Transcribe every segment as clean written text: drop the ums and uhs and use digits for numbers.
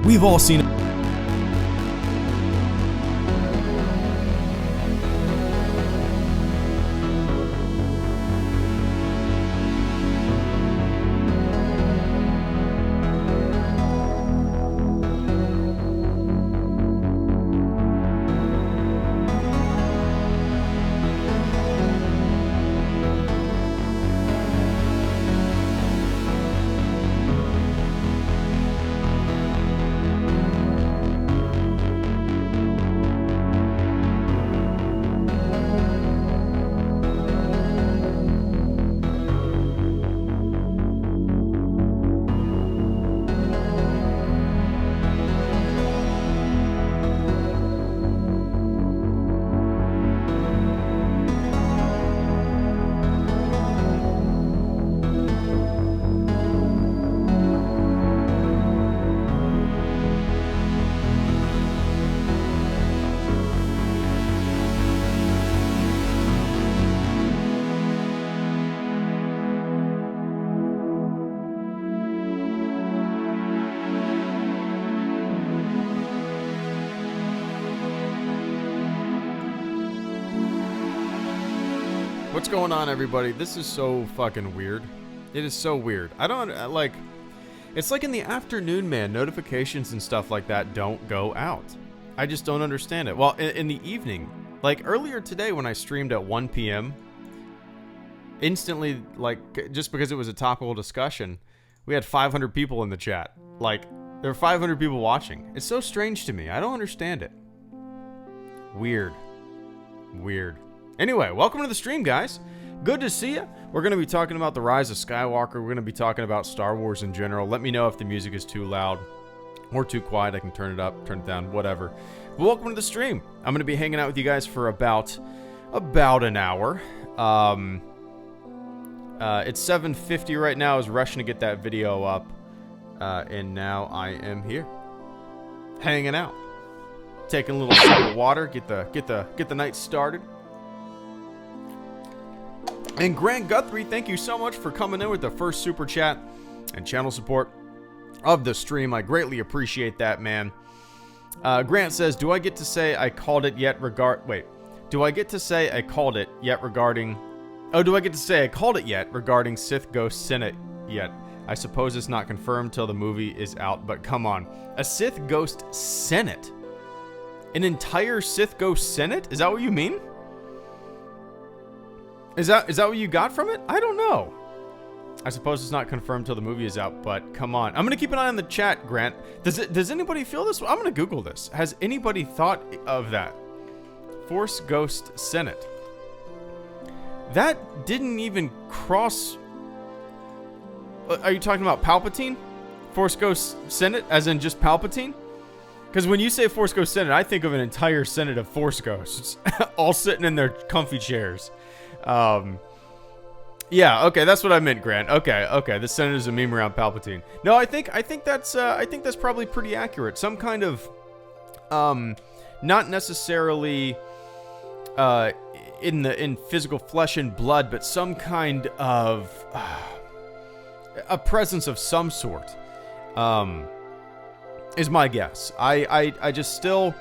We've all seen it. What's going on, everybody? This is so fucking weird. It is so weird. I don't, like, it's like in the afternoon, man, notifications and stuff like that don't go out. I just don't understand it. Well, in the evening, like earlier today when I streamed at 1 p.m., instantly, like, just because it was a topical discussion, we had 500 people in the chat. Like, there were 500 people watching. It's so strange to me. I don't understand it. Weird. Weird. Anyway, welcome to the stream, guys. Good to see you. We're going to be talking about the Rise of Skywalker. We're going to be talking about Star Wars in general. Let me know if the music is too loud or too quiet. I can turn it up, turn it down, whatever. But welcome to the stream. I'm going to be hanging out with you guys for about an hour. It's 7:50 right now. I was rushing to get that video up, and now I am here, hanging out, taking a little sip of water, get the night started. And Grant Guthrie, thank you so much for coming in with the first super chat and channel support of the stream. I greatly appreciate that, man. Grant says, do I get to say I called it yet do I get to say I called it yet regarding... Oh, do I get to say I called it yet regarding Sith Ghost Senate yet? I suppose it's not confirmed till the movie is out, but come on. A Sith Ghost Senate? An entire Sith Ghost Senate? Is that what you mean? Is that what you got from it? I don't know. I suppose it's not confirmed till the movie is out, but come on. I'm gonna keep an eye on the chat, Grant. Does anybody feel this? I'm gonna Google this. Has anybody thought of that? Force Ghost Senate. That didn't even cross... Are you talking about Palpatine? Force Ghost Senate, as in just Palpatine? Because when you say Force Ghost Senate, I think of an entire Senate of Force Ghosts, all sitting in their comfy chairs. Yeah, okay, that's what I meant, Grant. Okay, the Senate is a meme around Palpatine. No, I think that's probably pretty accurate. Some kind of, not necessarily, in physical flesh and blood, but some kind of, a presence of some sort, is my guess. I just still,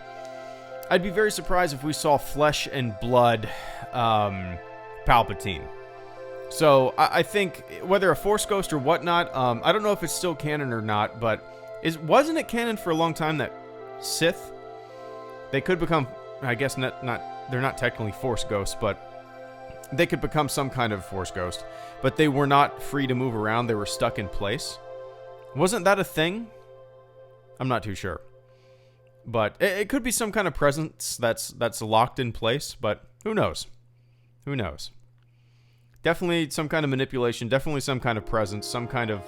I'd be very surprised if we saw flesh and blood, Palpatine. So I think whether a Force Ghost or whatnot, I don't know if it's still canon or not, but wasn't it canon for a long time that Sith, they could become, I guess they're not technically Force Ghosts, but they could become some kind of Force Ghost, but they were not free to move around. They were stuck in place. Wasn't that a thing? I'm not too sure, but it could be some kind of presence that's locked in place, but who knows? Who knows? Definitely some kind of manipulation, definitely some kind of presence, some kind of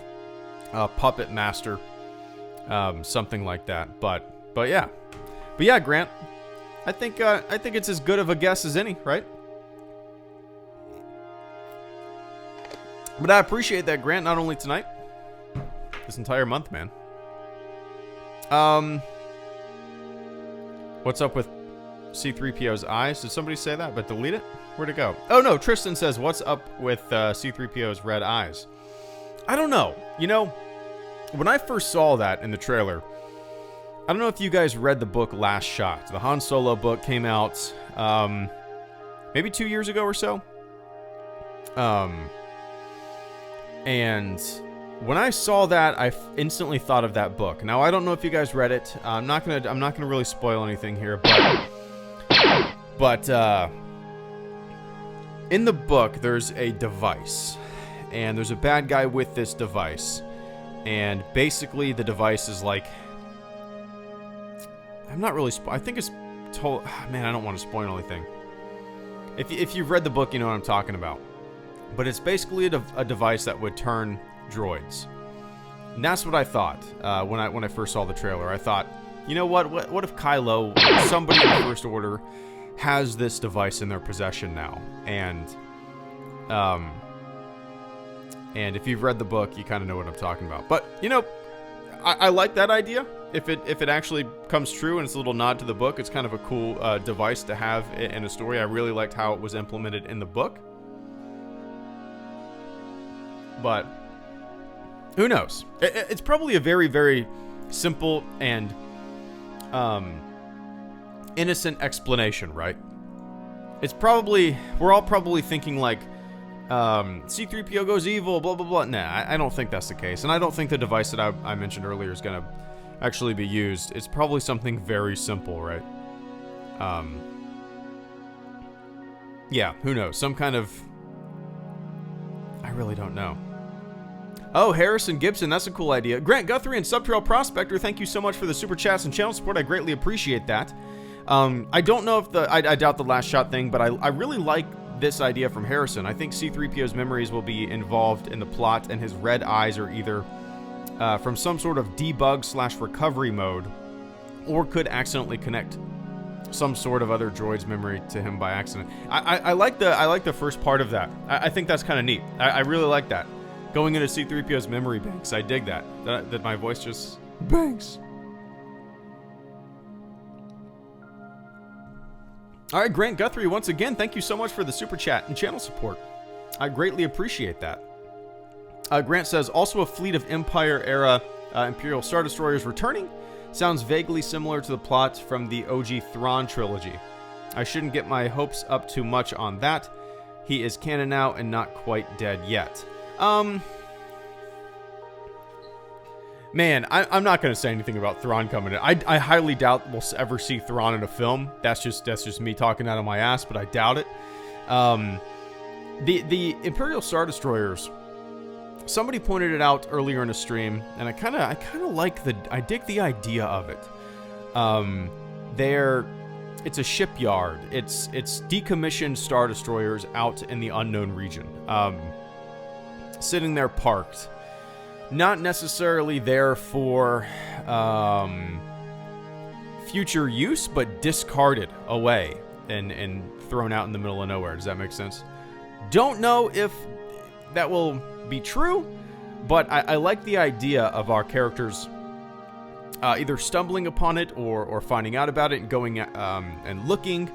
puppet master, something like that. But yeah, Grant, I think it's as good of a guess as any, right? But I appreciate that, Grant, not only tonight, this entire month, man. What's up with C-3PO's eyes? Did somebody say that, but delete it? Where'd it go? Oh no, Tristan says, what's up with C-3PO's red eyes? I don't know. You know, when I first saw that in the trailer, I don't know if you guys read the book Last Shot. The Han Solo book came out maybe 2 years ago or so. And when I saw that, I instantly thought of that book. Now, I don't know if you guys read it. I'm not gonna really spoil anything here, but in the book, there's a device, and there's a bad guy with this device, and basically the device is like, I'm not really I think it's told. Man, I don't want to spoil anything. If you've read the book, you know what I'm talking about. But it's basically a device that would turn droids. And that's what I thought when I first saw the trailer. I thought, you know what if Kylo, somebody in the First Order, has this device in their possession now? And if you've read the book, you kind of know what I'm talking about. But, you know, I like that idea. If it actually comes true and it's a little nod to the book, it's kind of a cool device to have in a story. I really liked how it was implemented in the book. But who knows? It's probably a very, very simple and innocent explanation, right? It's probably, we're all probably thinking like, C-3PO goes evil, blah, blah, blah. Nah, I don't think that's the case. And I don't think the device that I mentioned earlier is going to actually be used. It's probably something very simple, right? Yeah, who knows? Some kind of... I really don't know. Oh, Harrison Gibson, that's a cool idea. Grant Guthrie and SWTOR Prospector, thank you so much for the super chats and channel support. I greatly appreciate that. I don't know if I doubt the Last Shot thing, but I really like this idea from Harrison. I think C-3PO's memories will be involved in the plot, and his red eyes are either from some sort of debug/recovery mode, or could accidentally connect some sort of other droid's memory to him by accident. I like the first part of that. I think that's kind of neat. I really like that. Going into C-3PO's memory banks. I dig that. That my voice just banks. All right, Grant Guthrie, once again, thank you so much for the super chat and channel support. I greatly appreciate that. Grant says, also a fleet of Empire-era Imperial Star Destroyers returning. Sounds vaguely similar to the plot from the OG Thrawn trilogy. I shouldn't get my hopes up too much on that. He is canon now and not quite dead yet. Man, I'm not going to say anything about Thrawn coming in. I highly doubt we'll ever see Thrawn in a film. That's just me talking out of my ass, but I doubt it. The Imperial Star Destroyers, somebody pointed it out earlier in a stream, and I kind of like I dig the idea of it. It's a shipyard. It's decommissioned Star Destroyers out in the unknown region, sitting there parked. Not necessarily there for future use, but discarded away and thrown out in the middle of nowhere. Does that make sense? Don't know if that will be true, but I like the idea of our characters either stumbling upon it or finding out about it and going and looking.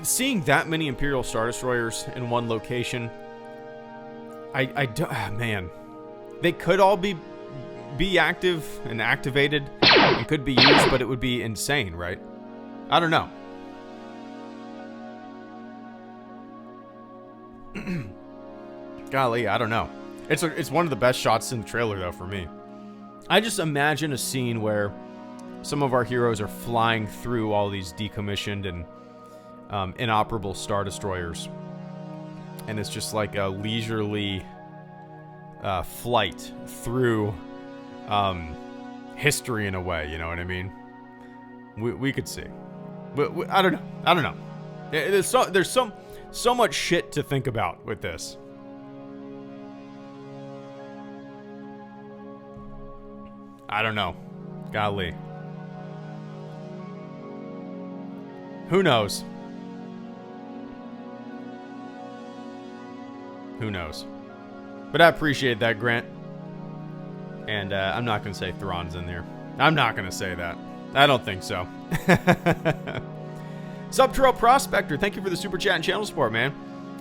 Seeing that many Imperial Star Destroyers in one location, man, they could all be active and activated and could be used, but it would be insane, right? I don't know. Golly, I don't know. It's one of the best shots in the trailer, though, for me. I just imagine a scene where some of our heroes are flying through all these decommissioned and inoperable Star Destroyers. And it's just like a leisurely flight through history in a way, you know what I mean? We could see. But I don't know. There's so much shit to think about with this. I don't know. Golly. Who knows? Who knows? But I appreciate that, Grant. And I'm not going to say Thrawn's in there. I'm not going to say that. I don't think so. SWTOR Prospector, thank you for the super chat and channel support, man.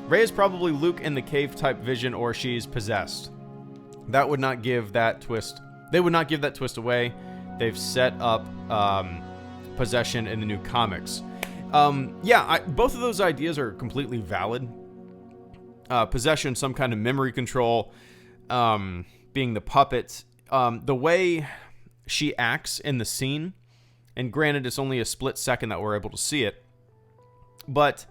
Rey is probably Luke in the cave type vision, or she's possessed. That would not give that twist. They would not give that twist away. They've set up possession in the new comics. Both of those ideas are completely valid. Possession, some kind of memory control, being the puppet. The way she acts in the scene, and granted it's only a split second that we're able to see it, but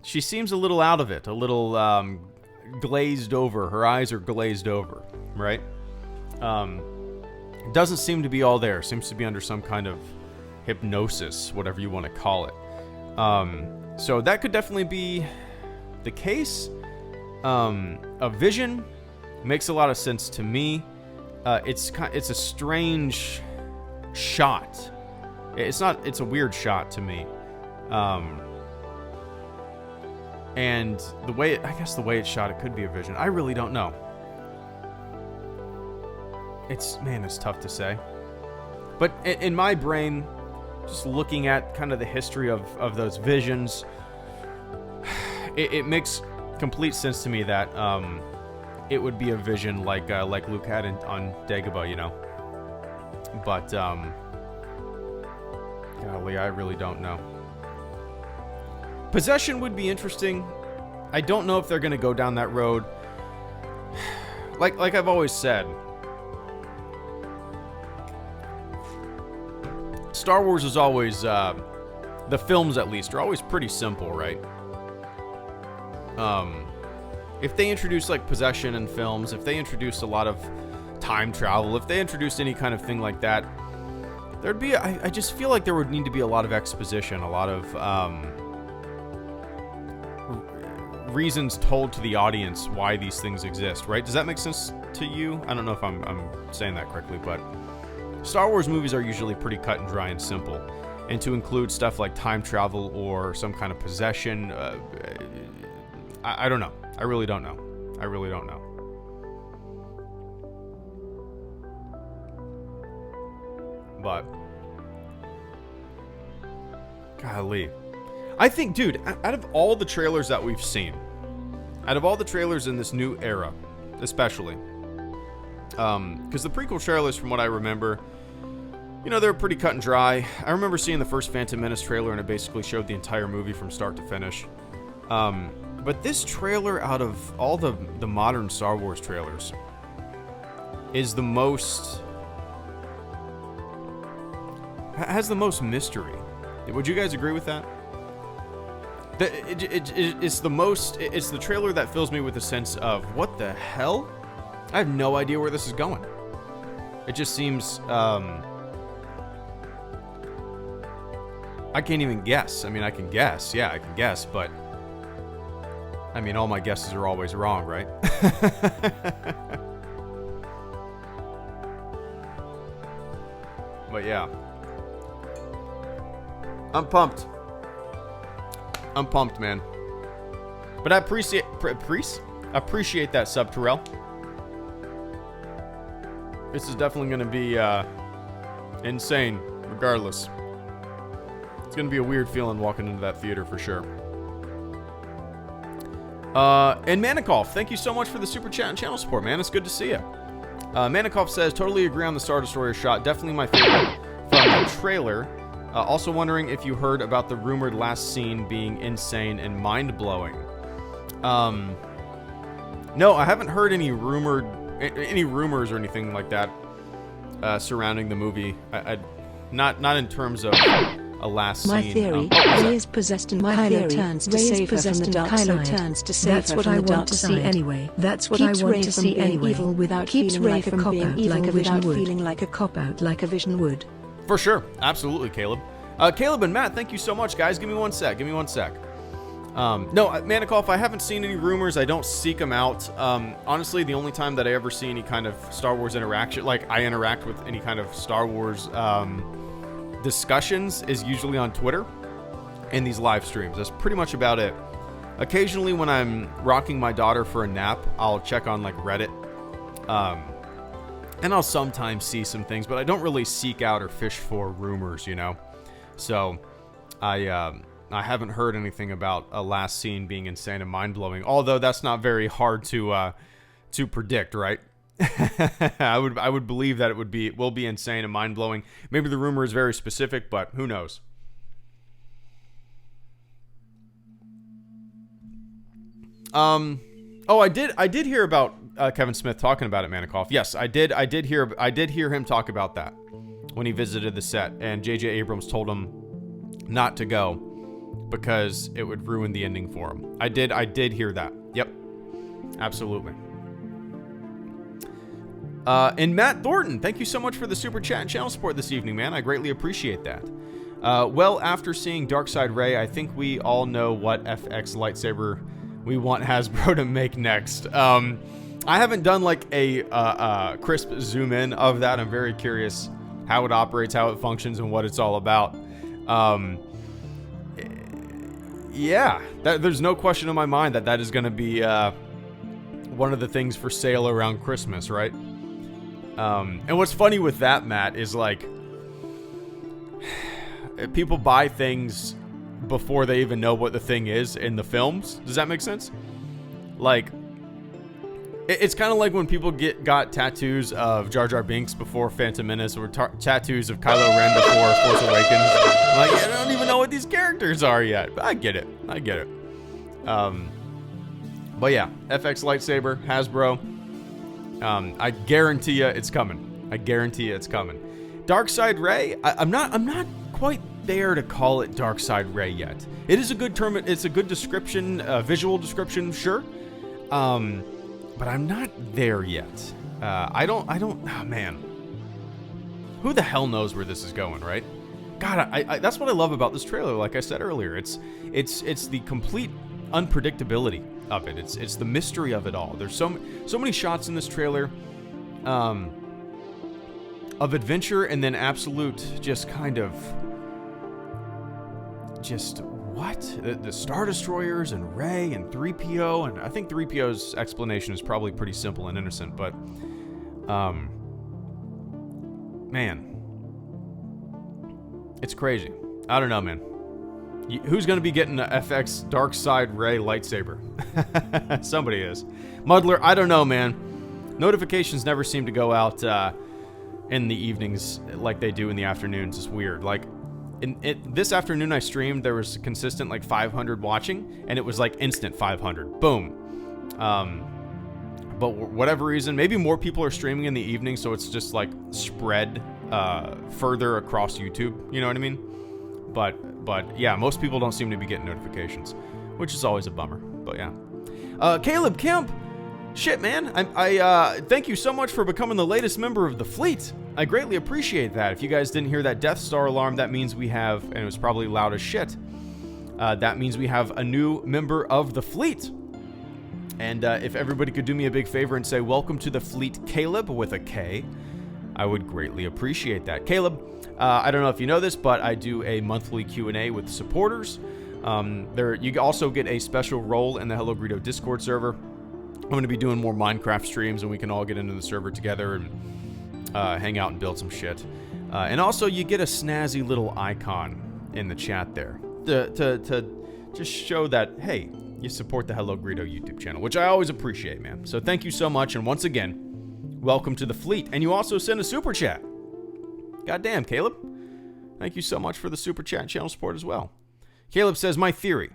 she seems a little out of it, a little glazed over. Her eyes are glazed over, right? Doesn't seem to be all there. Seems to be under some kind of hypnosis, whatever you want to call it. So that could definitely be the case. A vision makes a lot of sense to me. It's a strange shot. It's a weird shot to me. And the way it's shot, it could be a vision. I really don't know. It's tough to say. But in my brain, just looking at kind of the history of those visions, it makes complete sense to me that it would be a vision like Luke had on Dagobah, you know. But golly, I really don't know. Possession would be interesting. I don't know if they're going to go down that road. Like I've always said, Star Wars is always, the films at least, are always pretty simple, right? If they introduce like possession in films, if they introduced a lot of time travel, if they introduced any kind of thing like that, there'd be, I just feel like there would need to be a lot of exposition, a lot of reasons told to the audience why these things exist, right? Does that make sense to you? I don't know if I'm saying that correctly, but Star Wars movies are usually pretty cut and dry and simple. And to include stuff like time travel or some kind of possession, I don't know. I really don't know. I really don't know. But golly. I think, dude, out of all the trailers that we've seen, out of all the trailers in this new era, especially, because the prequel trailers, from what I remember, you know, they're pretty cut and dry. I remember seeing the first Phantom Menace trailer, and it basically showed the entire movie from start to finish. But this trailer, out of all the modern Star Wars trailers, is the most... has the most mystery. Would you guys agree with that? It's the most... it's the trailer that fills me with a sense of, what the hell? I have no idea where this is going. It just seems... I can't even guess. I mean, I can guess. Yeah, I can guess, but... I mean, all my guesses are always wrong, right? But yeah. I'm pumped. I'm pumped, man. But I appreciate that sub, Terrell. This is definitely going to be insane, regardless. It's going to be a weird feeling walking into that theater for sure. And Manikov, thank you so much for the super chat and channel support, man. It's good to see you. Manikov says, totally agree on the Star Destroyer shot. Definitely my favorite from the trailer. Also wondering if you heard about the rumored last scene being insane and mind-blowing. No, I haven't heard any rumors or anything like that surrounding the movie. Not in terms of a last scene. My theory, Rey is possessed and Kylo turns to save her from the dark side. That's what I want to see anyway. That's what I want to see anyway. Evil without feeling like a cop-out, like a vision would. Feeling like a cop-out, like a vision would. For sure. Absolutely, Caleb. Caleb and Matt, thank you so much, guys. Give me one sec. No, Manikov, I haven't seen any rumors. I don't seek them out. Honestly, the only time that I ever see any kind of Star Wars interaction, like I interact with any kind of Star Wars discussions, is usually on Twitter and these live streams. That's pretty much about it. Occasionally, when I'm rocking my daughter for a nap, I'll check on like Reddit. And I'll sometimes see some things, but I don't really seek out or fish for rumors, you know? So, I haven't heard anything about a last scene being insane and mind-blowing, although that's not very hard to predict, right? I would believe that it will be insane and mind blowing. Maybe the rumor is very specific, but who knows? Oh, I did hear about Kevin Smith talking about it, Manikoff. Yes, I did hear him talk about that when he visited the set, and J.J. Abrams told him not to go because it would ruin the ending for him. I did hear that. Yep, absolutely. And Matt Thornton, thank you so much for the super chat and channel support this evening, man. I greatly appreciate that. Well, after seeing Darkseid Ray, I think we all know what FX lightsaber we want Hasbro to make next. I haven't done like a crisp zoom in of that. I'm very curious how it operates, how it functions, and what it's all about. Yeah, there's no question in my mind that is going to be one of the things for sale around Christmas, right? And what's funny with that, Matt, is like people buy things before they even know what the thing is in the films. Does that make sense? Like, it's kind of like when people got tattoos of Jar Jar Binks before Phantom Menace, or tattoos of Kylo Ren before Force Awakens. Like, I don't even know what these characters are yet. But I get it. But yeah, FX lightsaber, Hasbro. I guarantee you it's coming. Darkseid Ray, I'm not quite there to call it Darkseid Ray yet. It is a good term. It's a good description, visual description, sure. But I'm not there yet. I don't, oh man. Who the hell knows where this is going, right? God, I that's what I love about this trailer. Like I said earlier, it's the complete unpredictability of it. It's the mystery of it all. There's so many shots in this trailer of adventure, and then absolute just kind of what? The Star Destroyers and Rey and 3PO, and I think 3PO's explanation is probably pretty simple and innocent, but man, it's crazy. I don't know, man. Who's going to be getting an FX Darkseid Ray lightsaber? Somebody is. Muddler, I don't know, man. Notifications never seem to go out in the evenings like they do in the afternoons. It's weird. Like, this afternoon I streamed, there was consistent like 500 watching, and it was like instant 500. Boom. But whatever reason, maybe more people are streaming in the evening, so it's just like spread further across YouTube. You know what I mean? But yeah, most people don't seem to be getting notifications, which is always a bummer. But yeah. Caleb Kemp, shit, man. I thank you so much for becoming the latest member of the fleet. I greatly appreciate that. If you guys didn't hear that Death Star alarm, that means we have, and it was probably loud as shit, that means we have a new member of the fleet. And if everybody could do me a big favor and say, welcome to the fleet, Caleb, with a K, I would greatly appreciate that. Caleb, I don't know if you know this, but I do a monthly Q&A with supporters. You also get a special role in the Hello Greedo Discord server. I'm going to be doing more Minecraft streams, and we can all get into the server together and hang out and build some shit. And also, you get a snazzy little icon in the chat there to just show that, hey, you support the Hello Greedo YouTube channel, which I always appreciate, man. So thank you so much, and once again, welcome to the fleet. And you also send a super chat. Goddamn, Caleb. Thank you so much for the super chat and channel support as well. Caleb says, my theory.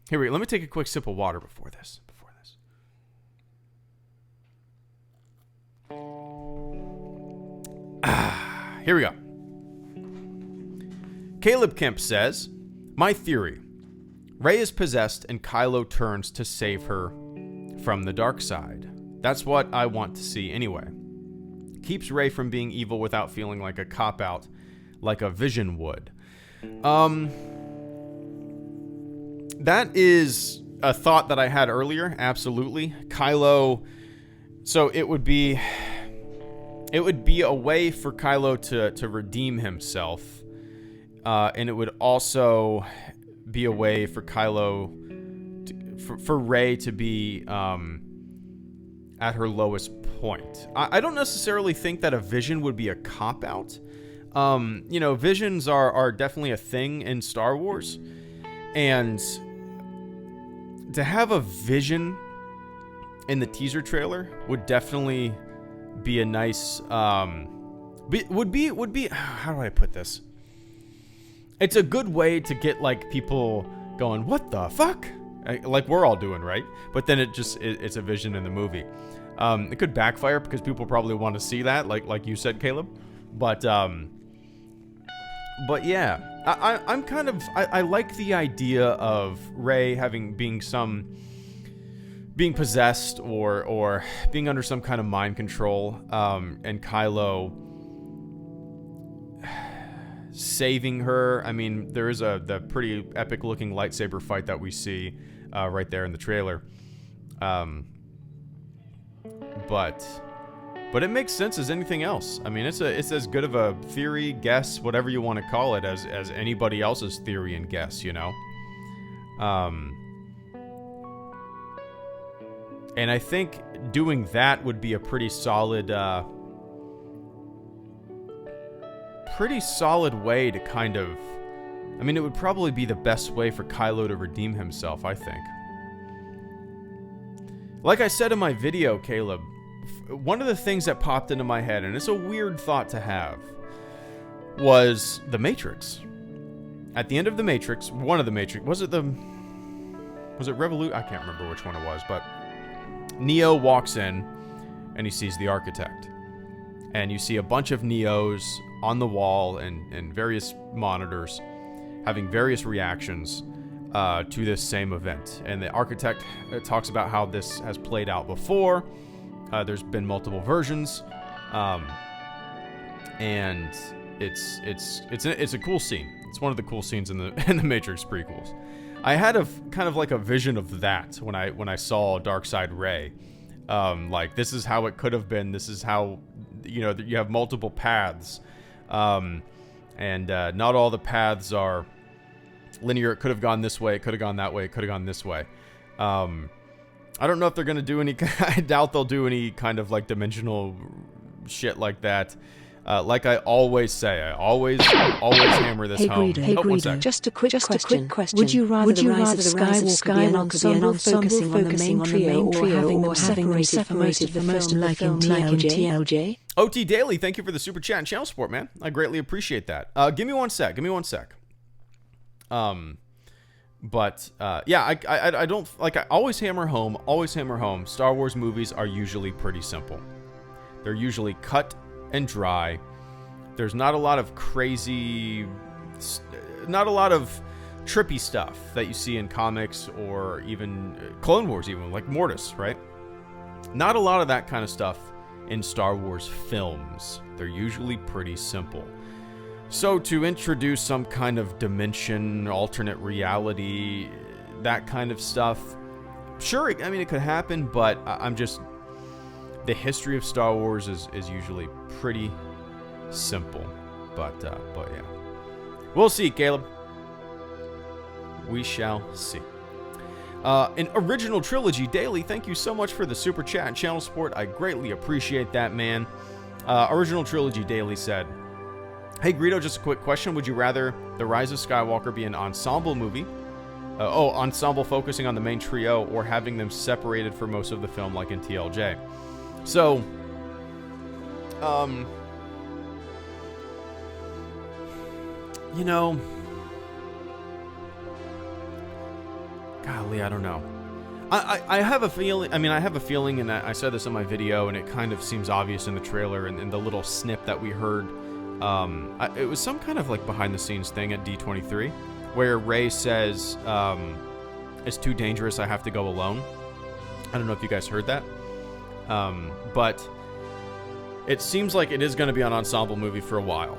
Here we go. Let me take a quick sip of water before this. Here we go. Caleb Kemp says, my theory. Rey is possessed and Kylo turns to save her from the dark side. That's what I want to see anyway. Keeps Rey from being evil without feeling like a cop-out, like a Vision would. That is a thought that I had earlier, absolutely. Kylo, so it would be a way for Kylo to redeem himself, and it would also be a way for Kylo, for Rey to be at her lowest point. I don't necessarily think that a vision would be a cop-out. Visions are definitely a thing in Star Wars, and to have a vision in the teaser trailer would definitely be a nice would be how do I put this? It's a good way to get like people going, what the fuck? Like we're all doing, right? But then it's a vision in the movie. It could backfire because people probably want to see that, like you said, Caleb. But yeah, I'm kind of I like the idea of Rey being possessed or being under some kind of mind control, and Kylo saving her. I mean, there is the pretty epic looking lightsaber fight that we see right there in the trailer. But it makes sense as anything else. I mean, it's as good of a theory, guess, whatever you want to call it, as anybody else's theory and guess, you know? And I think doing that would be a pretty solid way to kind of... I mean, it would probably be the best way for Kylo to redeem himself, I think. Like I said in my video, Caleb, one of the things that popped into my head, and it's a weird thought to have, was the Matrix. At the end of the Matrix, one of the Matrix, was it Revolut? I can't remember which one it was, but Neo walks in and he sees the architect. And you see a bunch of Neos on the wall and various monitors having various reactions to this same event. And the architect talks about how this has played out before. There's been multiple versions, and it's a cool scene. It's one of the cool scenes in the Matrix prequels. I had kind of like a vision of that when I saw Darkseid Rey. Like, this is how it could have been. This is how, you know, you have multiple paths, and not all the paths are linear. It could have gone this way. It could have gone that way. It could have gone this way. I don't know if they're going to do any... I doubt they'll do any kind of, like, dimensional shit like that. Like I always say, I always hammer this home. Hey, Greedo, just a quick question. Would you rather the rise of Skywalker be an ensemble focusing on the main trio or having them separated for most of the film like in TLJ? OT Daily, thank you for the super chat and channel support, man. I greatly appreciate that. Give me one sec. But yeah, I don't, like, I always hammer home. Star Wars movies are usually pretty simple. They're usually cut and dry. There's not a lot of crazy, not a lot of trippy stuff that you see in comics or even Clone Wars, even like Mortis, right? Not a lot of that kind of stuff in Star Wars films. They're usually pretty simple. So to introduce some kind of dimension, alternate reality, that kind of stuff, sure, I mean, it could happen, but I'm just... The history of Star Wars is usually pretty simple. But yeah. We'll see, Caleb. We shall see. An Original Trilogy Daily, thank you so much for the super chat and channel support. I greatly appreciate that, man. Original Trilogy Daily said, hey, Greedo, just a quick question. Would you rather The Rise of Skywalker be an ensemble movie? Ensemble focusing on the main trio, or having them separated for most of the film like in TLJ? So, you know, golly, I don't know. I have a feeling, and I said this in my video, and it kind of seems obvious in the trailer and in the little snip that we heard. It was some kind of like behind the scenes thing at D23 where Rey says, it's too dangerous, I have to go alone. I don't know if you guys heard that. But it seems like it is going to be an ensemble movie for a while.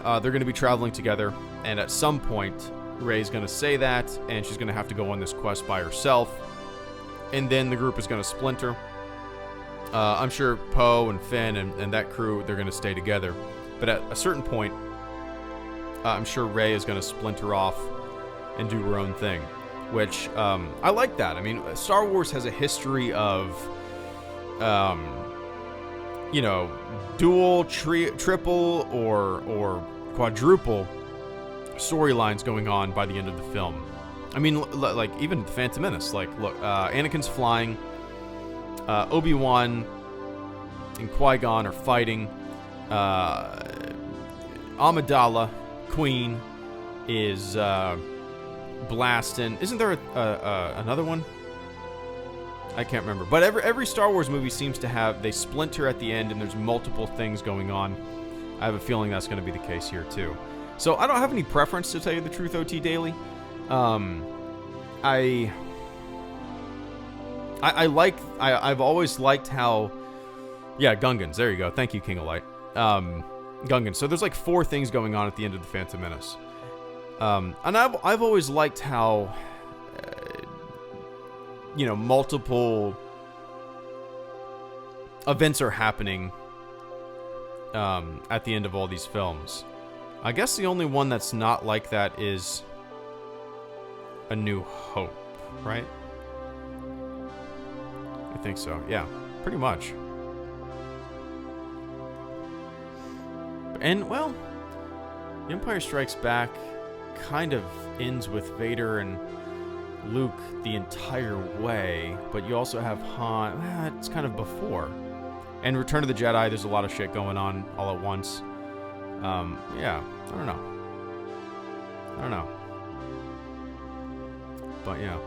They're going to be traveling together, and at some point, Rey's going to say that, and she's going to have to go on this quest by herself, and then the group is going to splinter. I'm sure Poe and Finn and that crew, they're going to stay together. But at a certain point, I'm sure Rey is going to splinter off and do her own thing, which I like that. I mean, Star Wars has a history of... you know, dual, triple, or quadruple storylines going on by the end of the film. I mean, like, even Phantom Menace, like, look, Anakin's flying, Obi-Wan and Qui-Gon are fighting. Amidala, Queen, is blasting. Isn't there another one? I can't remember. But every Star Wars movie seems to have, they splinter at the end and there's multiple things going on. I have a feeling that's going to be the case here too. So I don't have any preference, to tell you the truth, OT Daily. I've always liked how, yeah, Gungans, there you go. Thank you, King of Light. Gungans. So there's like 4 things going on at the end of the Phantom Menace. And I've always liked how, multiple events are happening at the end of all these films. I guess the only one that's not like that is A New Hope, right? I think so, yeah, pretty much. And, well, The Empire Strikes Back kind of ends with Vader and Luke the entire way, but you also have Han. It's kind of before. And Return of the Jedi, there's a lot of shit going on all at once. Yeah, I don't know. But yeah.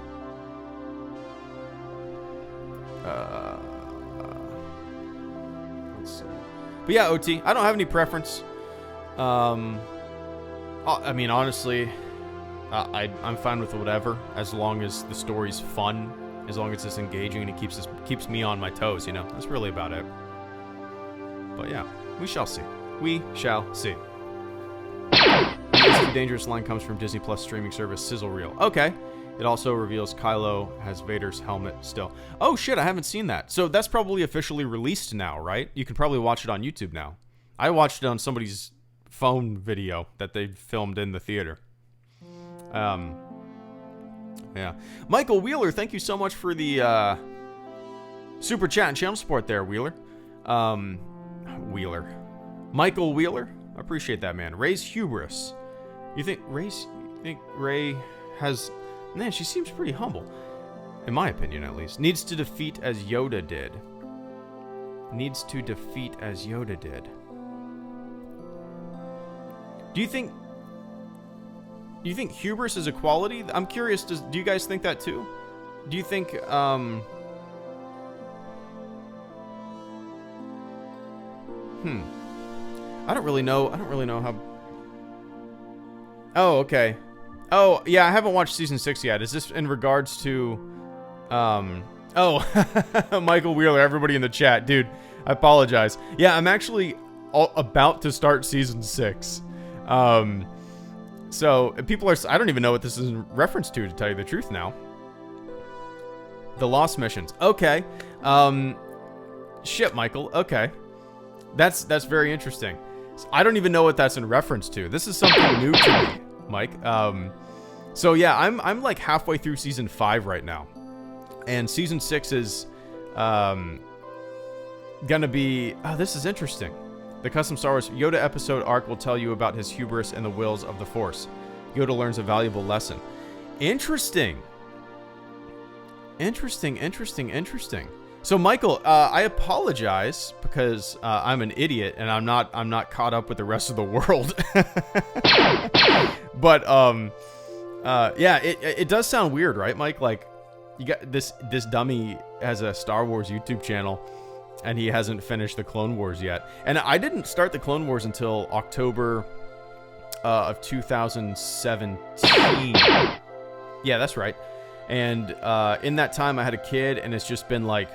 Let's see. But yeah, OT, I don't have any preference. I mean, honestly, I'm fine with whatever, as long as the story's fun, as long as it's engaging and it keeps me on my toes. That's really about it. But yeah, we shall see. We shall see. This Too Dangerous line comes from Disney Plus streaming service Sizzle Reel. Okay. It also reveals Kylo has Vader's helmet still. Oh shit, I haven't seen that. So that's probably officially released now, right? You can probably watch it on YouTube now. I watched it on somebody's phone video that they filmed in the theater. Yeah. Michael Wheeler, thank you so much for the super chat and channel support there, Wheeler. Michael Wheeler, I appreciate that, man. Rey's hubris. You think Rey has... Man, she seems pretty humble. In my opinion, at least. Needs to defeat as Yoda did. Do you think hubris is a quality? I'm curious, do you guys think that too? Do you think, I don't really know how... Oh, okay. Oh, yeah, I haven't watched season 6 yet. Is this in regards to, Michael Wheeler, everybody in the chat. Dude, I apologize. Yeah, I'm actually about to start season 6. So, people are, I don't even know what this is in reference to tell you the truth now. The Lost Missions. Okay. Shit, Michael. Okay. That's very interesting. I don't even know what that's in reference to. This is something new to me, Mike. So yeah, I'm like halfway through season 5 right now, and season 6 is gonna be. Oh, this is interesting. The custom Star Wars Yoda episode arc will tell you about his hubris and the wills of the Force. Yoda learns a valuable lesson. Interesting. So Michael, I apologize because I'm an idiot and I'm not caught up with the rest of the world. But yeah, it does sound weird, right, Mike? Like, you got this dummy has a Star Wars YouTube channel, and he hasn't finished the Clone Wars yet. And I didn't start the Clone Wars until October of 2017. Yeah, that's right. And in that time, I had a kid, and it's just been like,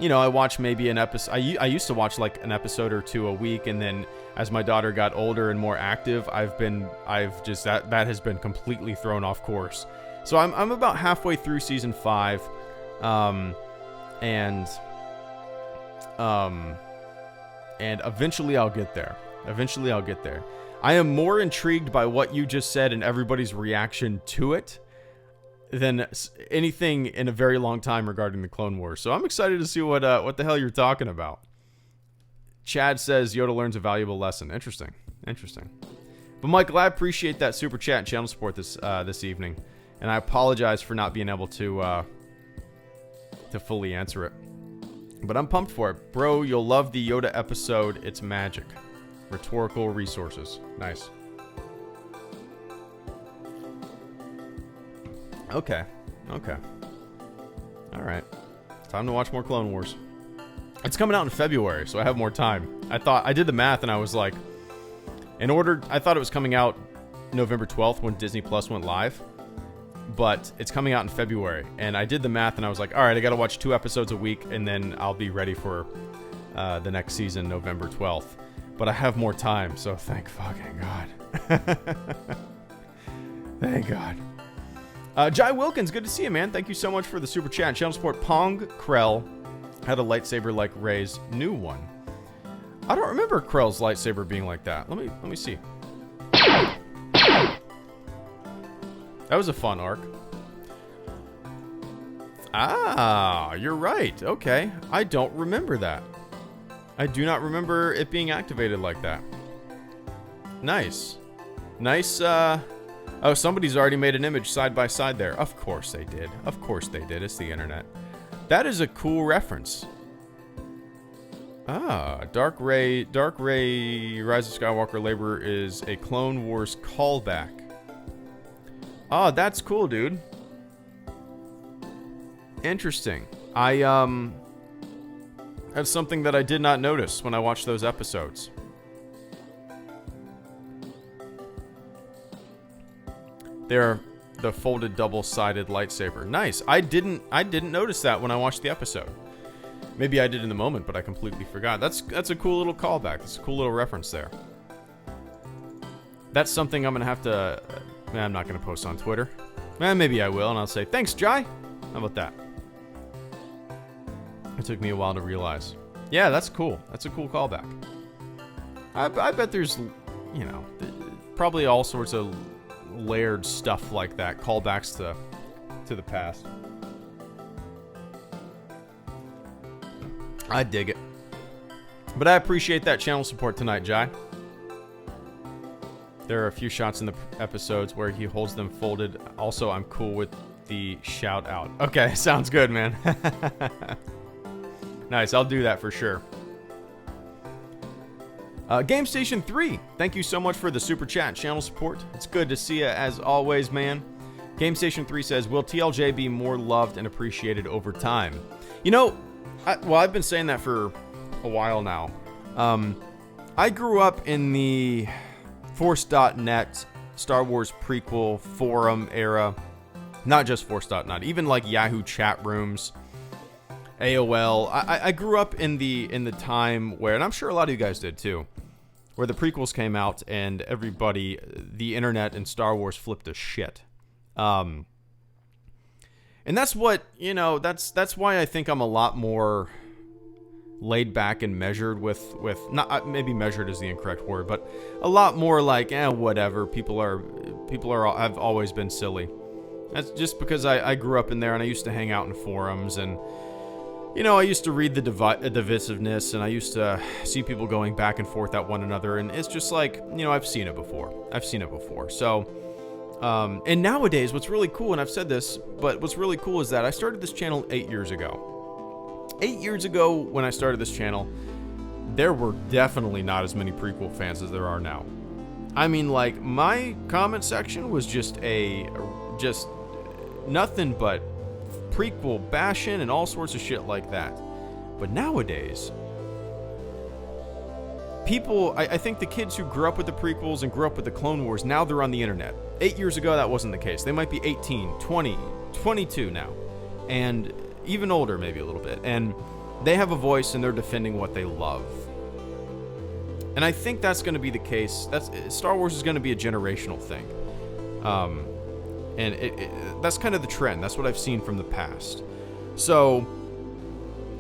I watch maybe an episode. I used to watch like an episode or 2 a week, and then as my daughter got older and more active, that has been completely thrown off course. So I'm about halfway through season 5, and eventually I'll get there. I am more intrigued by what you just said and everybody's reaction to it than anything in a very long time regarding the Clone Wars. So I'm excited to see what the hell you're talking about. Chad says Yoda learns a valuable lesson. Interesting. But Michael, I appreciate that super chat and channel support this evening, and I apologize for not being able to fully answer it. But I'm pumped for it. Bro, you'll love the Yoda episode. It's magic. Rhetorical resources. Nice. Okay. Okay. Alright. Time to watch more Clone Wars. It's coming out in February, so I have more time. I did the math and I was like, I thought it was coming out November 12th when Disney Plus went live, but it's coming out in February. And I did the math and I was like, all right, I got to watch 2 episodes a week and then I'll be ready for the next season, November 12th. But I have more time, so thank fucking God. Thank God. Jai Wilkins, good to see you, man. Thank you so much for the super chat. Channel support. Pong Krell had a lightsaber like Rey's new one. I don't remember Krell's lightsaber being like that. Let me see. That was a fun arc. Ah, you're right. Okay. I don't remember that. I do not remember it being activated like that. Nice. Nice, oh, somebody's already made an image side by side there. Of course they did. Of course they did. It's the internet. That is a cool reference. Ah, Dark Ray Rise of Skywalker Labor is a Clone Wars callback. Ah, that's cool, dude. Interesting. That's something that I did not notice when I watched those episodes. They're the folded double-sided lightsaber. Nice. I didn't notice that when I watched the episode. Maybe I did in the moment, but I completely forgot. That's a cool little callback. That's a cool little reference there. That's something I'm gonna have to. I'm not gonna post on Twitter. Maybe I will, and I'll say thanks, Jai. How about that? It took me a while to realize. Yeah, that's cool. That's a cool callback. I bet there's, you know, probably all sorts of layered stuff like that, callbacks to the past. I dig it. But I appreciate that channel support tonight, Jai. There are a few shots in the episodes where he holds them folded. Also, I'm cool with the shout out. Okay, sounds good, man. Nice, I'll do that for sure. Game Station 3, thank you so much for the super chat channel support. It's good to see you as always, man. Game Station 3 says, will TLJ be more loved and appreciated over time? You know, I've been saying that for a while now. I grew up in the Force.net Star Wars prequel forum era. Not just Force.net, even like Yahoo chat rooms, AOL. I grew up in the time where, and I'm sure a lot of you guys did too, where the prequels came out and everybody, the internet and Star Wars flipped a shit. And that's what, you know, that's why I think I'm a lot more laid back and measured with not, maybe measured is the incorrect word, but a lot more like, whatever. People have always been silly. That's just because I grew up in there and I used to hang out in forums and, you know, I used to read the divisiveness and I used to see people going back and forth at one another, and it's just like, you know, I've seen it before. So, and nowadays, what's really cool, and I've said this, but what's really cool is that I started this channel 8 years ago. 8 years ago, when I started this channel, there were definitely not as many prequel fans as there are now. I mean, like, my comment section was just nothing but prequel bashing and all sorts of shit like that. But nowadays, people, I think the kids who grew up with the prequels and grew up with the Clone Wars, now they're on the internet. 8 years ago, that wasn't the case. They might be 18, 20, 22 now. And even older, maybe a little bit. And they have a voice and they're defending what they love. And I think that's going to be the case. Star Wars is going to be a generational thing. And that's kind of the trend. That's what I've seen from the past. So,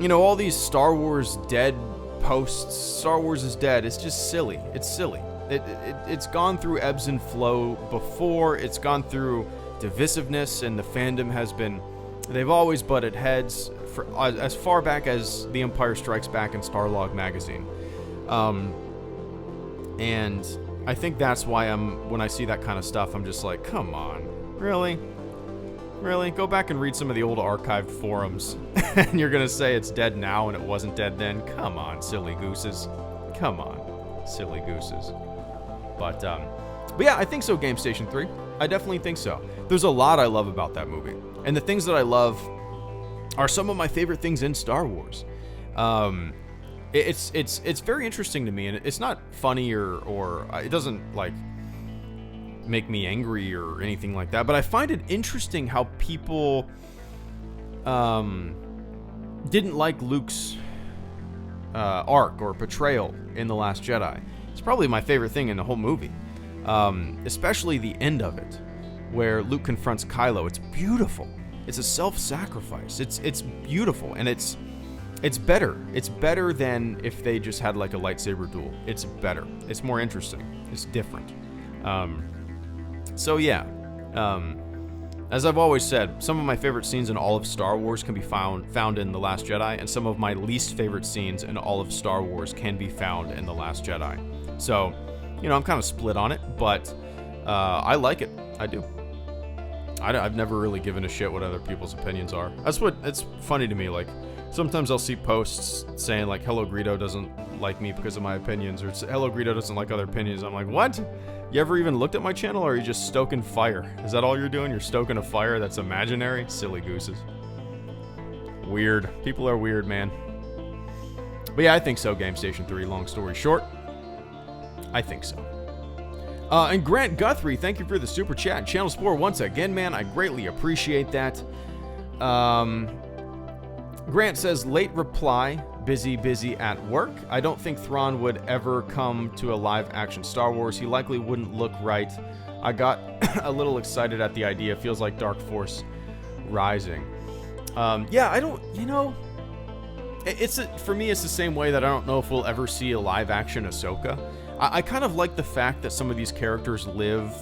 you know, all these Star Wars dead posts, Star Wars is dead, it's just silly. It's silly. It's gone through ebbs and flow before. It's gone through divisiveness, and the fandom has been, they've always butted heads for as far back as The Empire Strikes Back and Starlog magazine. And I think that's why when I see that kind of stuff, I'm just like, come on, really? Really? Go back and read some of the old archived forums, and you're gonna say it's dead now and it wasn't dead then? Come on, silly gooses. Come on, silly gooses. But yeah, I think so, Game Station 3. I definitely think so. There's a lot I love about that movie. And the things that I love are some of my favorite things in Star Wars. It's very interesting to me, and it's not funny or it doesn't, like, make me angry or anything like that, but I find it interesting how people didn't like Luke's arc or portrayal in The Last Jedi. It's probably my favorite thing in the whole movie, especially the end of it, where Luke confronts Kylo. It's beautiful. It's a self-sacrifice. It's beautiful, and it's better. It's better than if they just had like a lightsaber duel. It's better. It's more interesting. It's different. So yeah, as I've always said, some of my favorite scenes in all of Star Wars can be found in The Last Jedi, and some of my least favorite scenes in all of Star Wars can be found in The Last Jedi. So, you know, I'm kind of split on it, but I like it. I do. I've never really given a shit what other people's opinions are. It's funny to me, like, sometimes I'll see posts saying, like, Hello Greedo doesn't like me because of my opinions, or Hello Greedo doesn't like other opinions. I'm like, what? You ever even looked at my channel, or are you just stoking fire? Is that all you're doing? You're stoking a fire that's imaginary? Silly gooses. Weird. People are weird, man. But yeah, I think so, Game Station 3. Long story short, I think so. And Grant Guthrie, thank you for the super chat. Channel Spore once again, man. I greatly appreciate that. Grant says, late reply, busy at work. I don't think Thrawn would ever come to a live-action Star Wars. He likely wouldn't look right. I got a little excited at the idea. Feels like Dark Force Rising. Yeah, I don't, you know, for me, it's the same way that I don't know if we'll ever see a live-action Ahsoka. I kind of like the fact that some of these characters live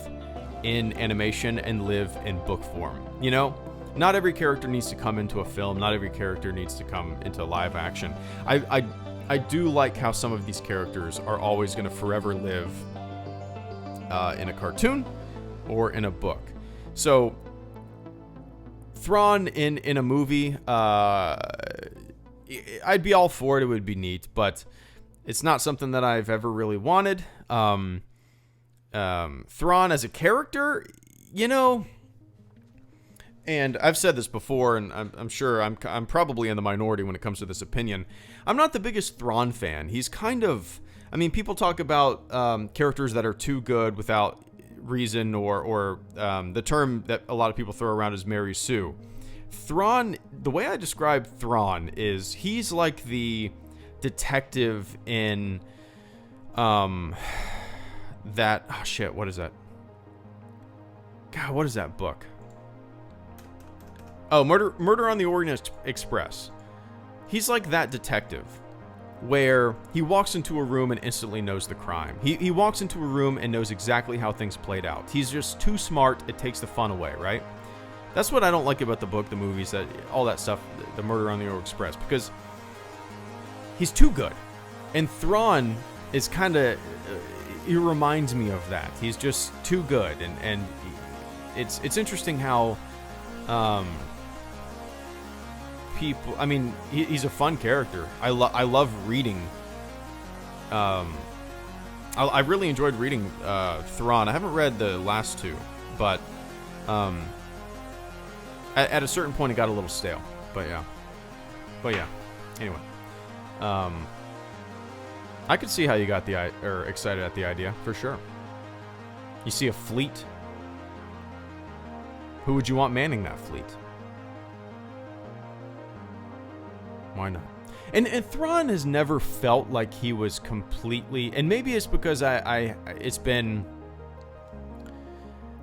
in animation and live in book form, you know? Not every character needs to come into a film. Not every character needs to come into live action. I do like how some of these characters are always going to forever live in a cartoon or in a book. So Thrawn in a movie, I'd be all for it. It would be neat, but it's not something that I've ever really wanted. Thrawn as a character, you know. And I've said this before, and I'm sure I'm probably in the minority when it comes to this opinion. I'm not the biggest Thrawn fan. He's kind of, I mean, people talk about characters that are too good without reason, or the term that a lot of people throw around is Mary Sue. Thrawn, the way I describe Thrawn is he's like the detective in that, oh shit, what is that? God, what is that book? Oh, Murder on the Orient Express. He's like that detective where he walks into a room and instantly knows the crime. He walks into a room and knows exactly how things played out. He's just too smart. It takes the fun away, right? That's what I don't like about the book, the movies, that all that stuff, the Murder on the Orient Express, because he's too good. And Thrawn is kind of, he reminds me of that. He's just too good, and it's interesting how people, I mean, he's a fun character. I love reading. I really enjoyed reading Thrawn. I haven't read the last two, but at a certain point it got a little stale. But yeah. Anyway, I could see how you got excited at the idea for sure. You see a fleet. Who would you want manning that fleet? Why not? And Thrawn has never felt like he was completely, and maybe it's because it's been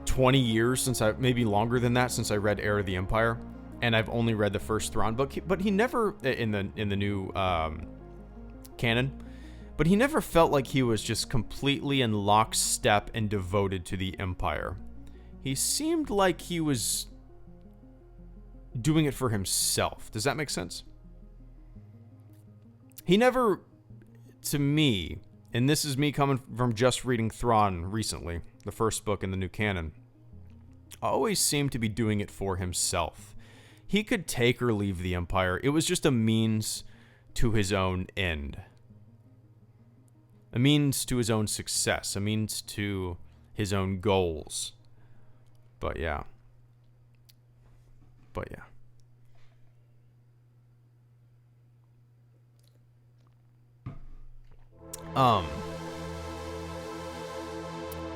20 years since maybe longer than that, since I read Heir of the Empire, and I've only read the first Thrawn book, but he never, in the new canon, but he never felt like he was just completely in lockstep and devoted to the Empire. He seemed like he was doing it for himself. Does that make sense? He never, to me, and this is me coming from just reading Thrawn recently, the first book in the new canon, always seemed to be doing it for himself. He could take or leave the Empire. It was just a means to his own end. A means to his own success. A means to his own goals. But yeah. But yeah.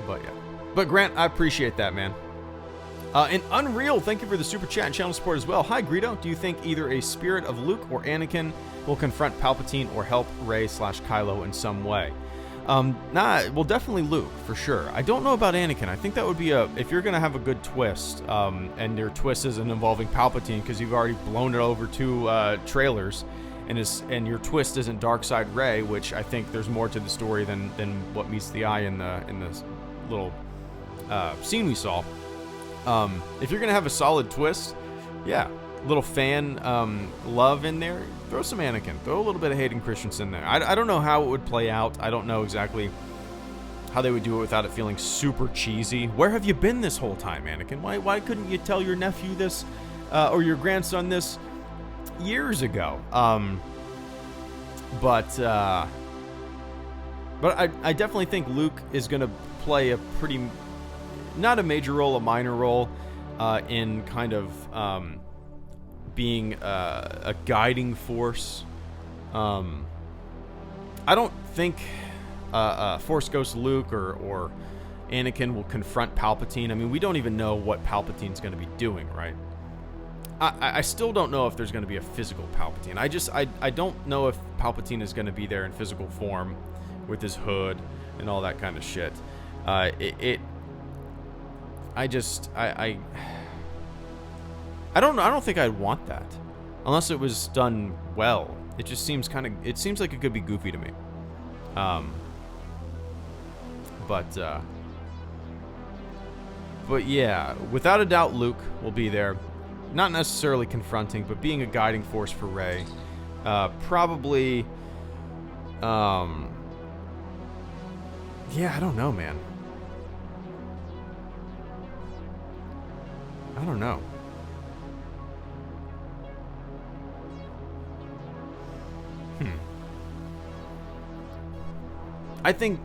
But yeah. But Grant, I appreciate that, man. And Unreal, thank you for the super chat and channel support as well. Hi, Greedo. Do you think either a spirit of Luke or Anakin will confront Palpatine or help Rey/Kylo in some way? Well, definitely Luke, for sure. I don't know about Anakin. I think that would be if you're going to have a good twist, and your twist isn't involving Palpatine, because you've already blown it over 2 trailers, and your twist isn't Darkseid Rey, which I think there's more to the story than what meets the eye in the little scene we saw. If you're gonna have a solid twist, yeah, little fan love in there, throw some Anakin, throw a little bit of Hayden Christensen in there. I don't know how it would play out. I don't know exactly how they would do it without it feeling super cheesy. Where have you been this whole time, Anakin? Why couldn't you tell your nephew this or your grandson this years ago? But I definitely think Luke is gonna play a pretty, not a major role, a minor role in kind of being a guiding force. I don't think Force Ghost Luke or Anakin will confront Palpatine. I mean, we don't even know what Palpatine's going to be doing, right? I still don't know if there's going to be a physical Palpatine. I don't know if Palpatine is going to be there in physical form with his hood and all that kind of shit. I don't think I'd want that unless it was done well. It just seems it seems like it could be goofy to me. But yeah, without a doubt Luke will be there, not necessarily confronting, but being a guiding force for Rey. Probably yeah, I don't know, man. I don't know. I think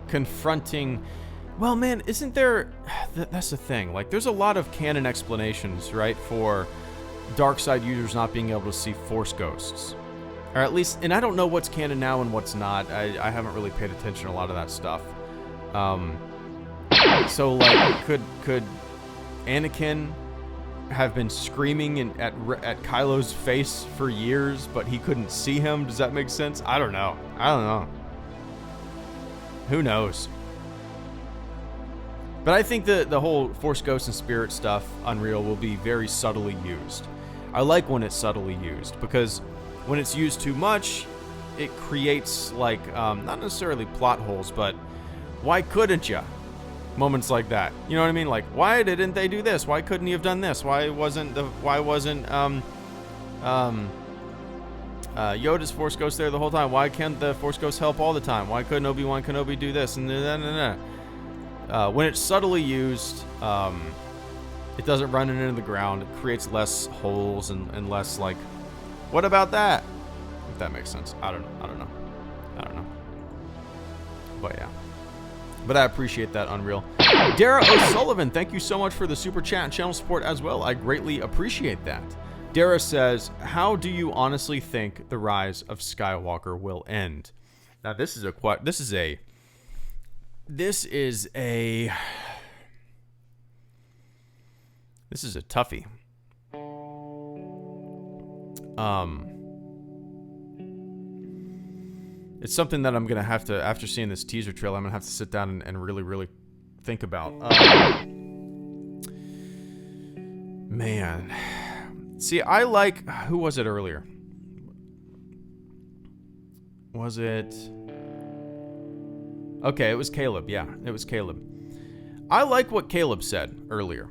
confronting... Well, man, isn't there... That's the thing. Like, there's a lot of canon explanations, right, for Darkseid users not being able to see Force ghosts. Or at least... And I don't know what's canon now and what's not. I haven't really paid attention to a lot of that stuff. So, like, could Anakin have been screaming at Kylo's face for years, but he couldn't see him? Does that make sense? I don't know. Who knows? But I think the whole Force Ghost and Spirit stuff, Unreal, will be very subtly used. I like when it's subtly used, because when it's used too much, it creates, like, not necessarily plot holes, but why couldn't ya? Moments like that. You know what I mean? Like, why didn't they do this? Why couldn't he have done this? Why wasn't Yoda's Force Ghost there the whole time? Why can't the Force Ghost help all the time? Why couldn't Obi-Wan Kenobi do this? And when it's subtly used, it doesn't run it into the ground. It creates less holes and less, like, what about that? If that makes sense. I don't know. But yeah. But I appreciate that, Unreal. Dara O'Sullivan, thank you so much for the super chat and channel support as well. I greatly appreciate that. Dara says, how do you honestly think the rise of Skywalker will end? Now, this is a toughie. It's something that I'm going to have to, after seeing this teaser trailer, I'm going to have to sit down and really, really think about. Man. See, I like... Who was it earlier? Was it... Okay, it was Caleb. Yeah, it was Caleb. I like what Caleb said earlier.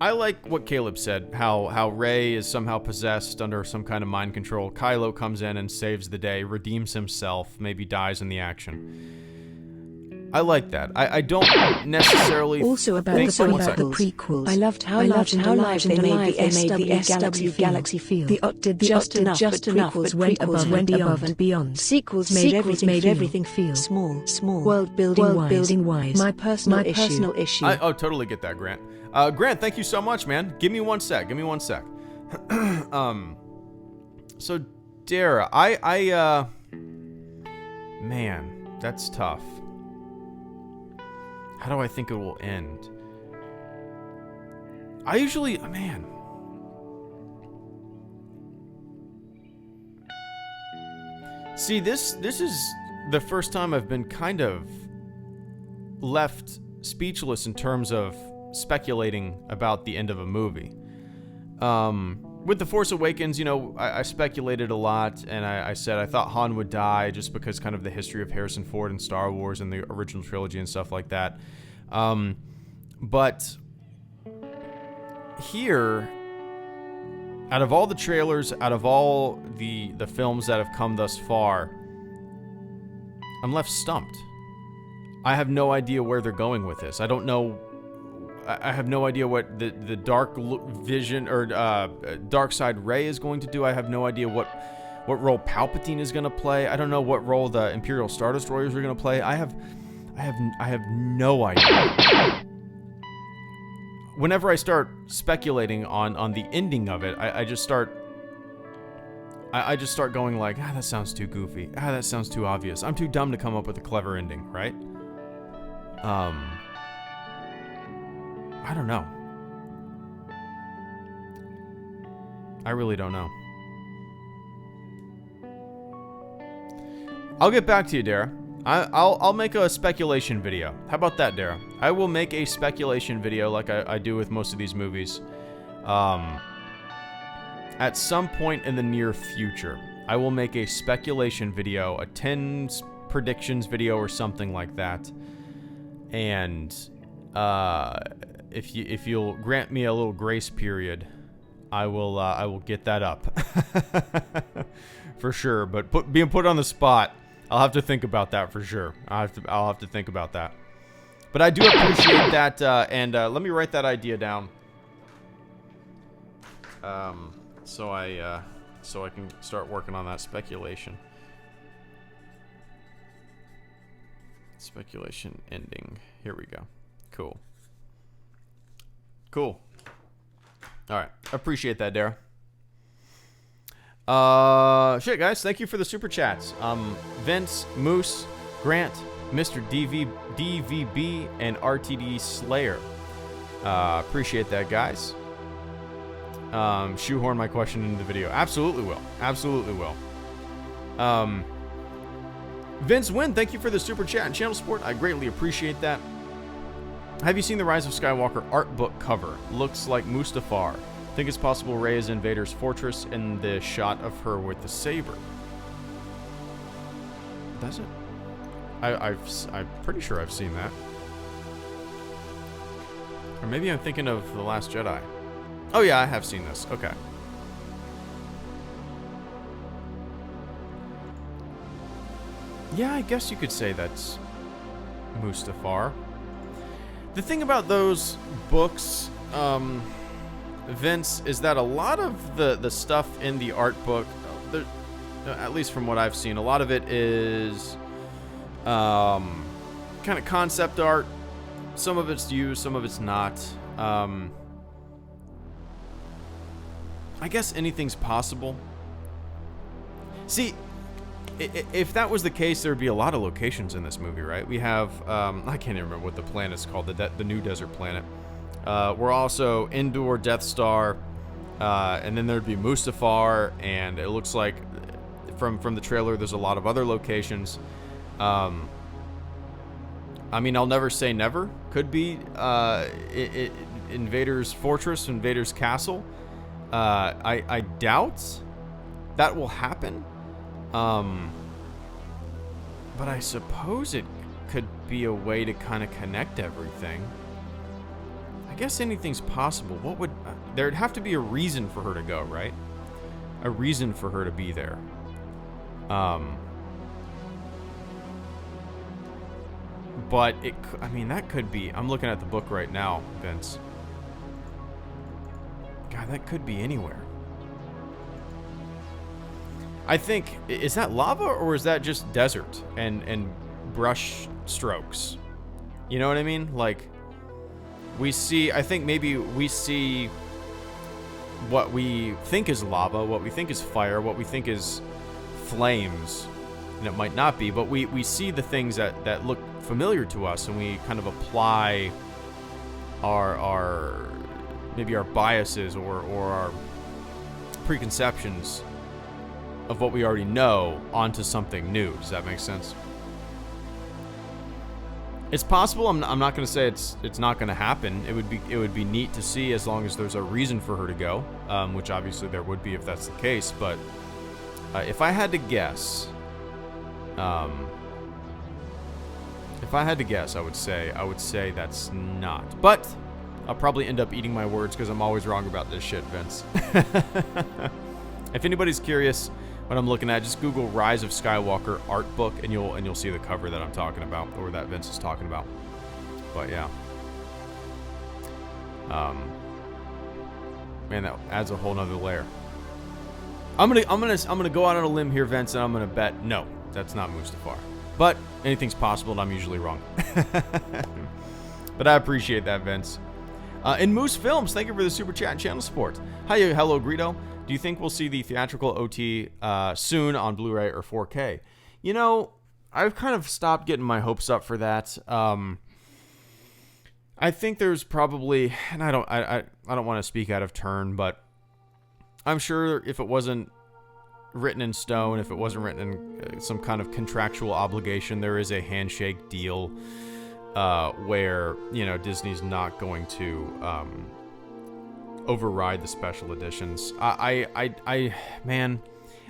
I like what Caleb said, how Rey is somehow possessed under some kind of mind control. Kylo comes in and saves the day, redeems himself, maybe dies in the action. I like that. I don't necessarily also about think the prequels. I loved how large and alive they made the SW Galaxy feel. The OT did just enough, but prequels went above and beyond. Sequels made everything feel small. World building wise. My personal issue. I totally get that, Grant. Grant, thank you so much, man. Give me one sec. So Dara, man, that's tough. How do I think it will end? I usually, man. See, this is the first time I've been kind of left speechless in terms of speculating about the end of a movie. With The Force Awakens, you know, I speculated a lot, and I said I thought Han would die just because kind of the history of Harrison Ford and Star Wars and the original trilogy and stuff like that. But here, out of all the trailers, out of all the films that have come thus far, I'm left stumped. I have no idea where they're going with this. I don't know. I have no idea what the dark vision or dark side Rey is going to do. I have no idea what role Palpatine is going to play. I don't know what role the Imperial Star Destroyers are going to play. I have no idea. Whenever I start speculating on the ending of it, I just start going like, that sounds too goofy. That sounds too obvious. I'm too dumb to come up with a clever ending, right? I don't know. I really don't know. I'll get back to you, Dara. I'll make a speculation video. How about that, Dara? I will make a speculation video like I do with most of these movies. At some point in the near future, I will make a speculation video, a 10 predictions video or something like that. And if you'll grant me a little grace period, I will get that up for sure. But being put on the spot, I'll have to think about that for sure. I'll have to think about that. But I do appreciate that, and let me write that idea down, so I can start working on that speculation. Speculation ending. Here we go. Cool. All right. Appreciate that, Dara. Shit, guys. Thank you for the super chats. Vince, Moose, Grant, Mr. DVB, and RTD Slayer. Appreciate that, guys. Shoehorn my question into the video. Absolutely will. Vince Wynn, thank you for the super chat and channel support. I greatly appreciate that. Have you seen the Rise of Skywalker art book cover? Looks like Mustafar. Think it's possible Rey is in Vader's fortress in the shot of her with the saber. Does it? I'm pretty sure I've seen that. Or maybe I'm thinking of The Last Jedi. Oh yeah, I have seen this. Okay. Yeah, I guess you could say that's Mustafar. The thing about those books, Vince, is that a lot of the stuff in the art book, at least from what I've seen, a lot of it is kind of concept art. Some of it's used, some of it's not. I guess anything's possible. See, if that was the case, there'd be a lot of locations in this movie, right? We have, I can't even remember what the planet's called, the new desert planet. We're also Endor, Death Star, and then there'd be Mustafar, and it looks like from the trailer, there's a lot of other locations. I mean, I'll never say never. Could be Invader's fortress, Invader's castle. I doubt that will happen. But I suppose it could be a way to kind of connect everything. I guess anything's possible. What would... there'd have to be a reason for her to go, right? A reason for her to be there. But I mean, that could be. I'm looking at the book right now, Vince. God, that could be anywhere. I think, is that lava or is that just desert and brush strokes? You know what I mean? Like, we see, I think maybe we see what we think is lava, what we think is fire, what we think is flames, and it might not be, but we see the things that look familiar to us, and we kind of apply our maybe our biases or our preconceptions of what we already know onto something new. Does that make sense? It's possible. I'm not going to say it's not going to happen. It would be neat to see, as long as there's a reason for her to go, which obviously there would be if that's the case. But if I had to guess, I would say that's not. But I'll probably end up eating my words because I'm always wrong about this shit, Vince. If anybody's curious what I'm looking at, just Google Rise of Skywalker art book, and you'll see the cover that I'm talking about, or that Vince is talking about. But yeah, man, that adds a whole nother layer. I'm gonna go out on a limb here, Vince, and I'm gonna bet no, that's not Mustafar. But anything's possible, and I'm usually wrong. But I appreciate that, Vince. In Moose Films, thank you for the super chat and channel support. Hi, hello, Greedo. Do you think we'll see the theatrical OT soon on Blu-ray or 4K? You know, I've kind of stopped getting my hopes up for that. I think there's probably, and I don't want to speak out of turn, but I'm sure if it wasn't written in stone, if it wasn't written in some kind of contractual obligation, there is a handshake deal where, you know, Disney's not going to override the special editions. Man,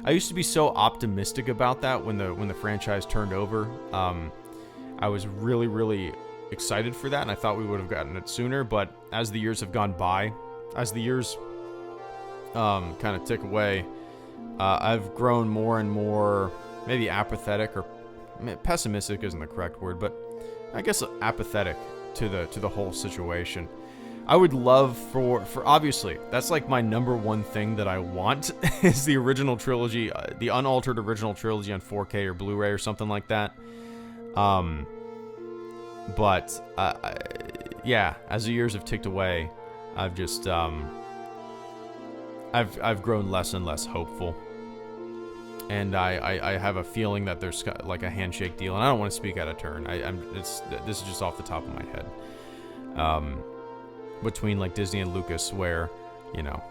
I used to be so optimistic about that when the franchise turned over. I was really, really excited for that, and I thought we would have gotten it sooner. But as the years have gone by, as the years kind of tick away, I've grown more and more maybe apathetic, or pessimistic isn't the correct word, but I guess apathetic to the whole situation. I would love for obviously, that's like my number one thing that I want is the original trilogy, the unaltered original trilogy on 4K or Blu-ray or something like that. But yeah, as the years have ticked away, I've just I've grown less and less hopeful, and I have a feeling that there's like a handshake deal, and I don't want to speak out of turn. This is just off the top of my head. Between like Disney and Lucas, where, you know,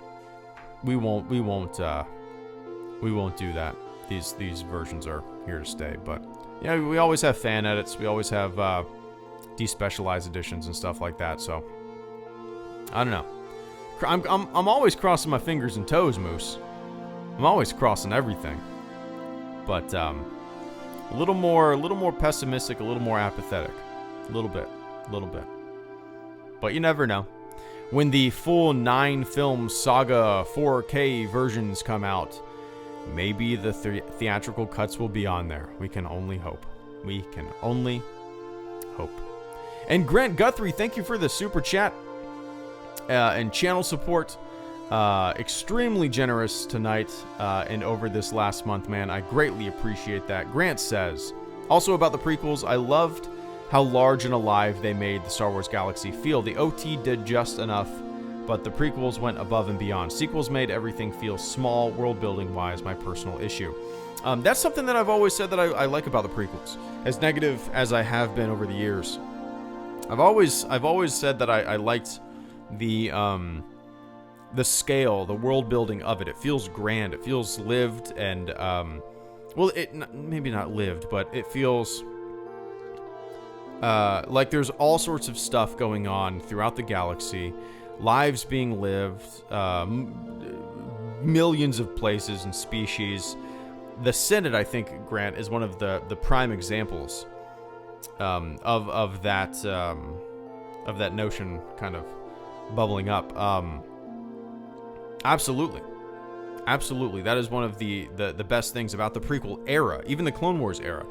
we won't do that. These versions are here to stay. But yeah, we always have fan edits. We always have despecialized editions and stuff like that. So I don't know. I'm always crossing my fingers and toes, Moose. I'm always crossing everything. But a little more pessimistic, a little more apathetic, a little bit. But you never know. When the full 9-film saga 4K versions come out, maybe the theatrical cuts will be on there. We can only hope. We can only hope. And Grant Guthrie, thank you for the super chat and channel support. Extremely generous tonight and over this last month, man. I greatly appreciate that. Grant says, also about the prequels, I loved how large and alive they made the Star Wars galaxy feel. The OT did just enough, but the prequels went above and beyond. Sequels made everything feel small, world-building wise, my personal issue. That's something that I've always said that I like about the prequels. As negative as I have been over the years, I've always said that I liked the scale, the world building of it. It feels grand. It feels lived, and well, maybe not lived, but it feels like there's all sorts of stuff going on throughout the galaxy, lives being lived, millions of places and species. The Senate, I think, Grant, is one of the prime examples of that notion kind of bubbling up. Absolutely. That is one of the best things about the prequel era, even the Clone Wars era.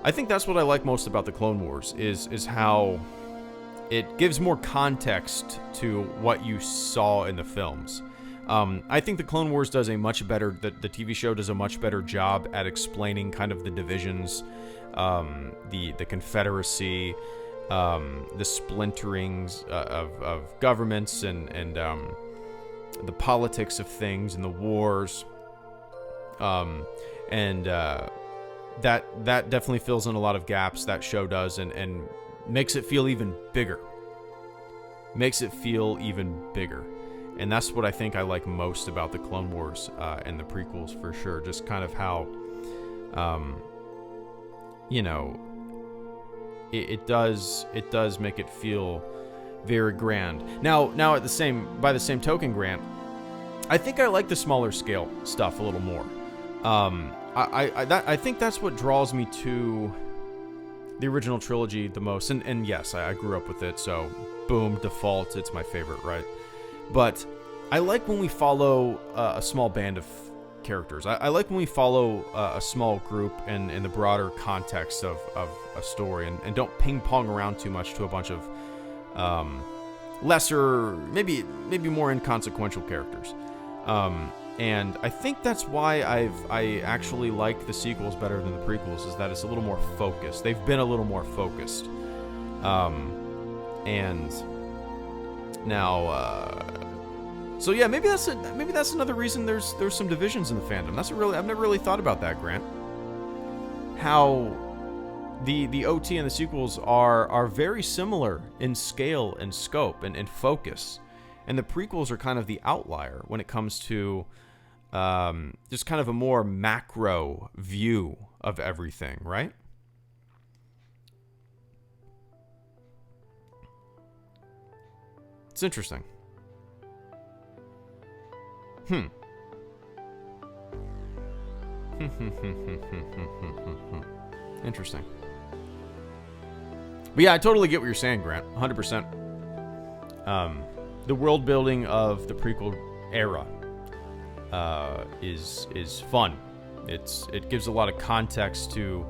I think that's what I like most about the Clone Wars is how it gives more context to what you saw in the films. I think the Clone Wars does a much better, the TV show does a much better job at explaining kind of the divisions, the Confederacy, the splinterings of governments and the politics of things and the wars. That definitely fills in a lot of gaps, that show does, and makes it feel even bigger. And that's what I think I like most about the Clone Wars and the prequels, for sure. Just kind of how, it does make it feel very grand. Now by the same token, Grant, I think I like the smaller scale stuff a little more. I think that's what draws me to the original trilogy the most. And yes, I grew up with it, so boom, default, it's my favorite, right? But I like when we follow a small band of characters. I like when we follow a small group in the broader context of a story and don't ping pong around too much to a bunch of lesser, maybe more inconsequential characters. And I think that's why I actually like the sequels better than the prequels, is that it's a little more focused. They've been a little more focused. And now, so yeah, maybe that's another reason there's some divisions in the fandom. I've never really thought about that, Grant. How the OT and the sequels are very similar in scale and scope and focus, and the prequels are kind of the outlier when it comes to just kind of a more macro view of everything, right? It's interesting. Interesting. But yeah, I totally get what you're saying, Grant. 100%. The world building of the prequel era is fun. It gives a lot of context to,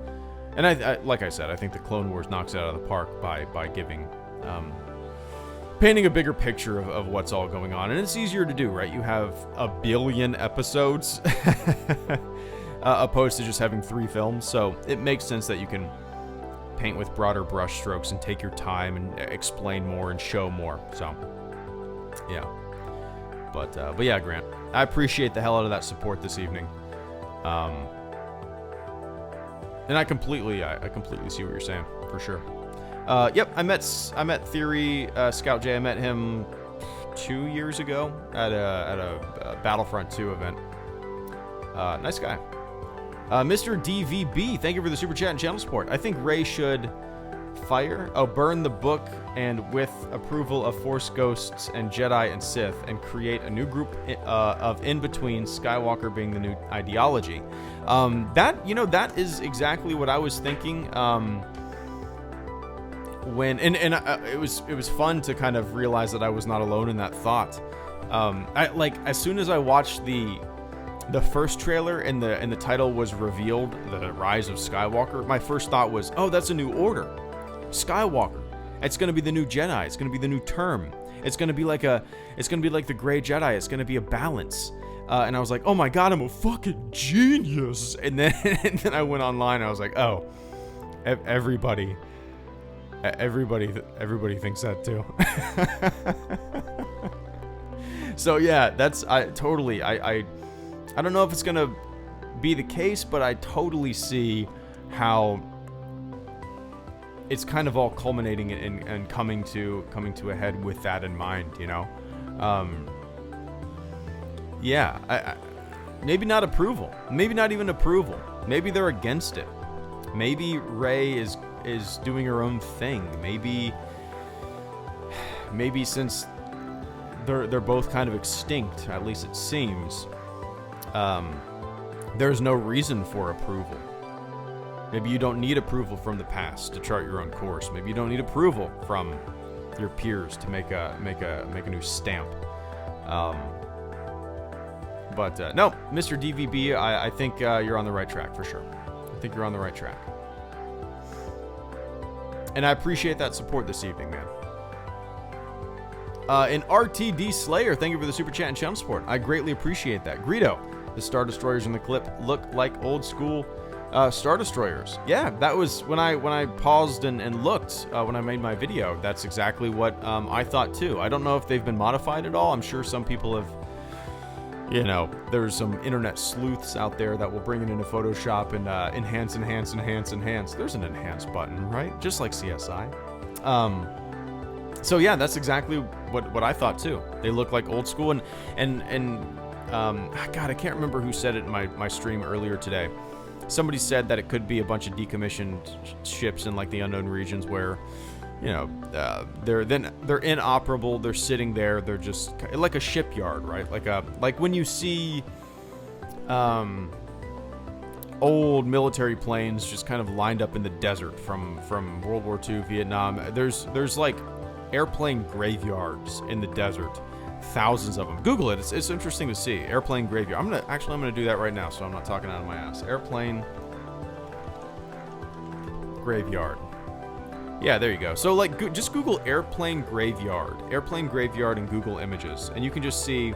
and I like I said, I think the Clone Wars knocks it out of the park by giving painting a bigger picture of what's all going on. And it's easier to do, right? You have a billion episodes opposed to just having 3 films. So it makes sense that you can paint with broader brush strokes and take your time and explain more and show more. So, yeah. But yeah, Grant, I appreciate the hell out of that support this evening. And I completely see what you're saying, for sure. Yep, I met Theory Scout J. I met him 2 years ago at a Battlefront 2 event. Nice guy. Mr. DVB, thank you for the super chat and channel support. I think Rey should burn the book and with approval of Force Ghosts and Jedi and Sith, and create a new group of in-between, Skywalker being the new ideology. That is exactly what I was thinking. It was fun to kind of realize that I was not alone in that thought. As soon as I watched the first trailer and the title was revealed, The Rise of Skywalker, my first thought was, oh, that's a new order. Skywalker. It's going to be the new Jedi. It's going to be the new term. It's going to be like the gray Jedi. It's going to be a balance. And I was like, oh my god, I'm a fucking genius. And then I went online and I was like, oh, everybody thinks that too. So yeah, I don't know if it's gonna be the case, but I totally see how it's kind of all culminating and coming to a head with that in mind, you know. Yeah, maybe not approval, maybe not even approval, maybe they're against it, maybe Rey is doing her own thing, maybe since they're both kind of extinct, at least it seems, there's no reason for approval. Maybe you don't need approval from the past to chart your own course. Maybe you don't need approval from your peers to make a new stamp. But no, Mr. DVB, I think you're on the right track for sure. I think you're on the right track. And I appreciate that support this evening, man. And RTD Slayer, thank you for the super chat and channel support. I greatly appreciate that. Greedo, the Star Destroyers in the clip look like old school Star Destroyers. Yeah, that was when I paused and looked when I made my video. That's exactly what I thought too. I don't know if they've been modified at all. I'm sure some people have, you know, there's some internet sleuths out there that will bring it into Photoshop and enhance. There's an enhance button, right? Just like CSI. So yeah, that's exactly what I thought too. They look like old school, and God, I can't remember who said it in my stream earlier today. Somebody said that it could be a bunch of decommissioned ships in like the unknown regions where, you know, they're inoperable. They're sitting there. They're just like a shipyard, right? Like when you see old military planes just kind of lined up in the desert from World War II, Vietnam. There's like airplane graveyards in the desert, thousands of them. Google it. It's interesting to see. Airplane graveyard. I'm gonna do that right now, so I'm not talking out of my ass. Airplane graveyard. Yeah, there you go. So like, just Google airplane graveyard in Google Images, and you can just see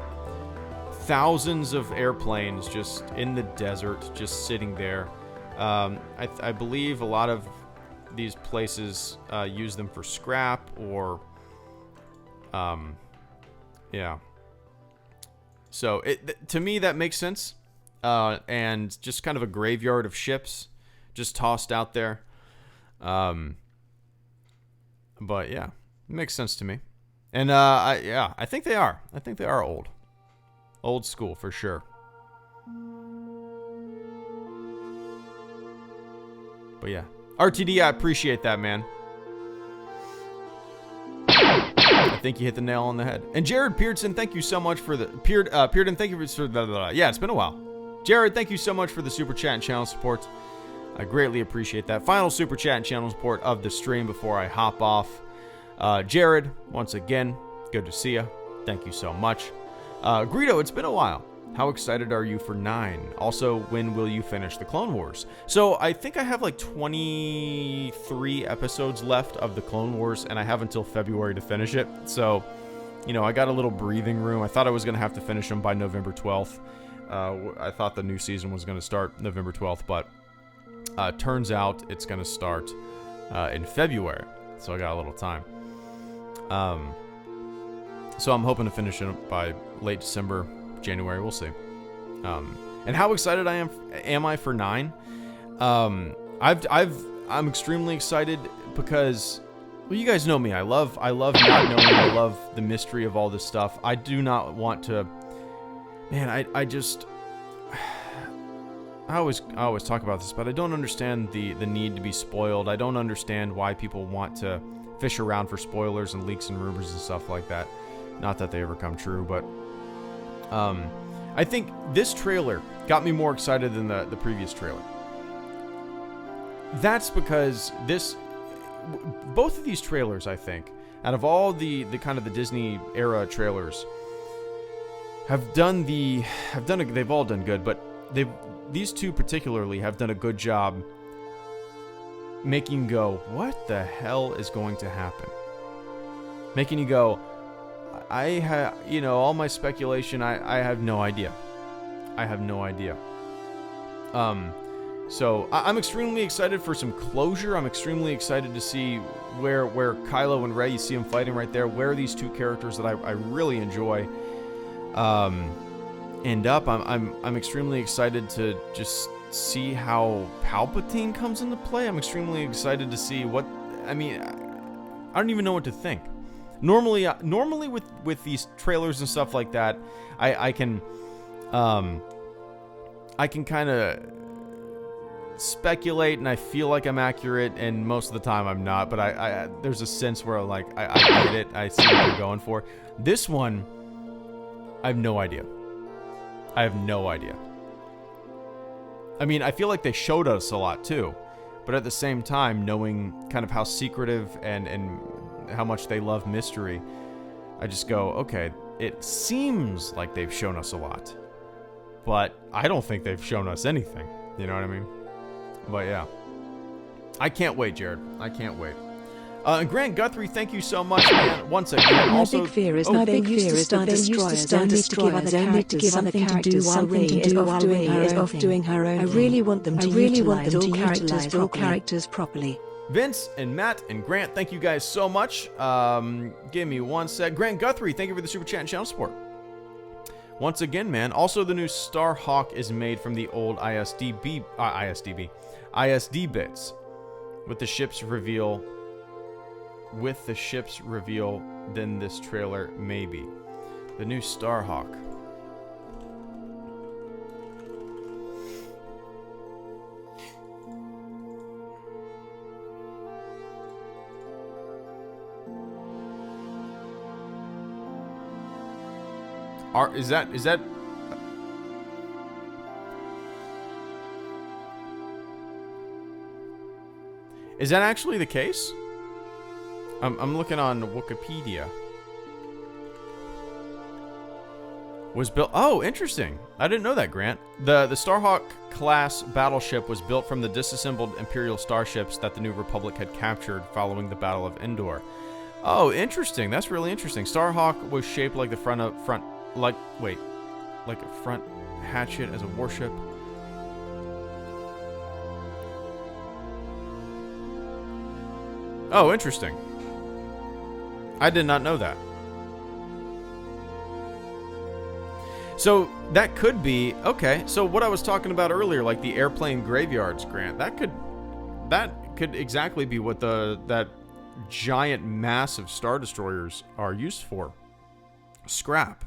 thousands of airplanes just in the desert, just sitting there. I believe a lot of these places use them for scrap or, yeah. So to me that makes sense, and just kind of a graveyard of ships just tossed out there. But yeah, it makes sense to me. And I think they are. I think they are old school for sure. But yeah, RTD, I appreciate that, man. I think you hit the nail on the head. And Jared Pearson, thank you so much for the Pearden, thank you for yeah, it's been a while. Jared, thank you so much for the super chat and channel support. I greatly appreciate that. Final super chat and channel support of the stream before I hop off. Jared, once again, good to see you. Thank you so much. Greedo, it's been a while. How excited are you for 9? Also, when will you finish the Clone Wars? So I think I have like 23 episodes left of the Clone Wars, and I have until February to finish it. So, you know, I got a little breathing room. I thought I was going to have to finish them by November 12th. I thought the new season was going to start November 12th, but turns out it's going to start in February. So I got a little time. So I'm hoping to finish it by late December, January. We'll see. And how excited am I for 9? I'm extremely excited because, well, you guys know me. I love not knowing. I love the mystery of all this stuff. I do not want to. Man, I always talk about this, but I don't understand the need to be spoiled. I don't understand why people want to fish around for spoilers and leaks and rumors and stuff like that. Not that they ever come true, but I think this trailer got me more excited than the previous trailer. That's because both of these trailers, I think, out of all the kind of the Disney era trailers, they've all done good, but these two particularly have done a good job making you go, what the hell is going to happen? Making you go, all my speculation, I have no idea. So I'm extremely excited for some closure. I'm extremely excited to see where Kylo and Rey, you see them fighting right there, where these two characters that I really enjoy end up. I'm extremely excited to just see how Palpatine comes into play. I'm extremely excited to see I don't even know what to think. Normally with these trailers and stuff like that, I can kind of speculate, and I feel like I'm accurate, and most of the time I'm not. But I there's a sense where I get it. I see what they're going for. This one, I have no idea. I mean, I feel like they showed us a lot too, but at the same time, knowing kind of how secretive and how much they love mystery, I just go, okay, it seems like they've shown us a lot, but I don't think they've shown us anything. You know what I mean? But yeah, I can't wait, Jared. I can't wait. And Grant Guthrie, thank you so much, man. Once again, My also, big fear is that they used to star destroyers only to give other characters something to do while Rey is off doing her own thing. I really want them to utilize all characters properly. Vince and Matt and Grant, thank you guys so much. Give me one sec. Grant Guthrie, thank you for the super chat and channel support. Once again, man. Also, the new Starhawk is made from the old ISD bits. With the ship's reveal, then this trailer, maybe. The new Starhawk. Is that actually the case? I'm looking on Wikipedia. Was built. Oh, interesting. I didn't know that, Grant. The Starhawk class battleship was built from the disassembled Imperial starships that the New Republic had captured following the Battle of Endor. Oh, interesting. That's really interesting. Starhawk was shaped like the front hatchet as a warship. Oh, interesting. I did not know that. So that could be okay. So what I was talking about earlier, like the airplane graveyards, Grant, that could exactly be what that giant massive star destroyers are used for. Scrap,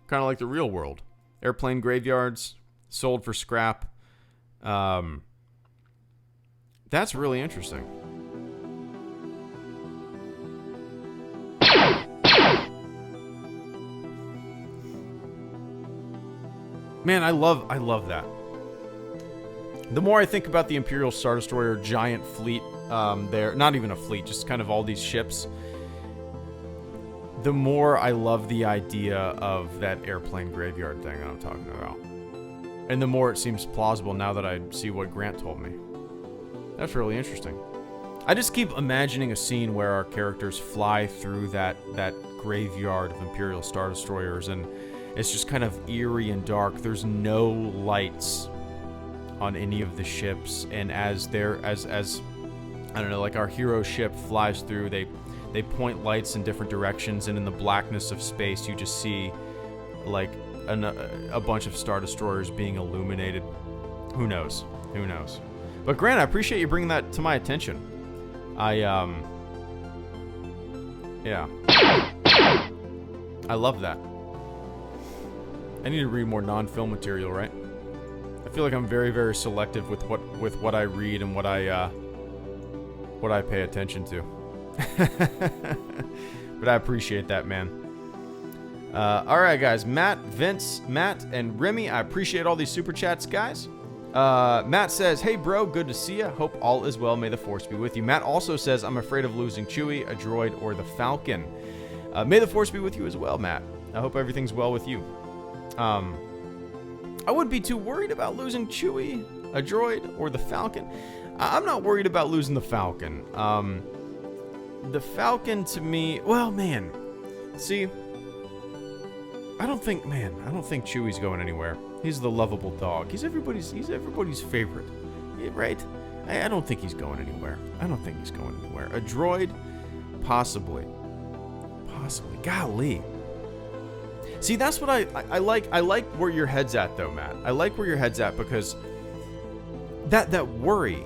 kind of like the real world. Airplane graveyards sold for scrap. That's really interesting. Man, I love that. The more I think about the Imperial Star Destroyer giant fleet, there, not even a fleet, just kind of all these ships, the more I love the idea of that airplane graveyard thing that I'm talking about. And the more it seems plausible now that I see what Grant told me. That's really interesting. I just keep imagining a scene where our characters fly through that graveyard of Imperial Star Destroyers, and it's just kind of eerie and dark. There's no lights on any of the ships, and as I don't know, like our hero ship flies through, they point lights in different directions, and in the blackness of space, you just see like a bunch of Star Destroyers being illuminated. Who knows? Who knows? But Grant, I appreciate you bringing that to my attention. Yeah. I love that. I need to read more non-film material, right? I feel like I'm very, very selective with what I read and what I pay attention to. But I appreciate that, man. All right, guys. Matt, Vince, Matt, and Remy, I appreciate all these super chats, guys. Matt says, "Hey, bro, good to see ya. Hope all is well. May the Force be with you." Matt also says, "I'm afraid of losing Chewie, a droid, or the Falcon." May the Force be with you as well, Matt. I hope everything's well with you. I wouldn't be too worried about losing Chewie, a droid, or the Falcon. I'm not worried about losing the Falcon. The Falcon to me, well, man, see, I don't think Chewie's going anywhere. He's the lovable dog. He's everybody's favorite, right? I don't think he's going anywhere. A droid, possibly. Golly. See, that's what I like. I like where your head's at, though, Matt. I like where your head's at, because that worry,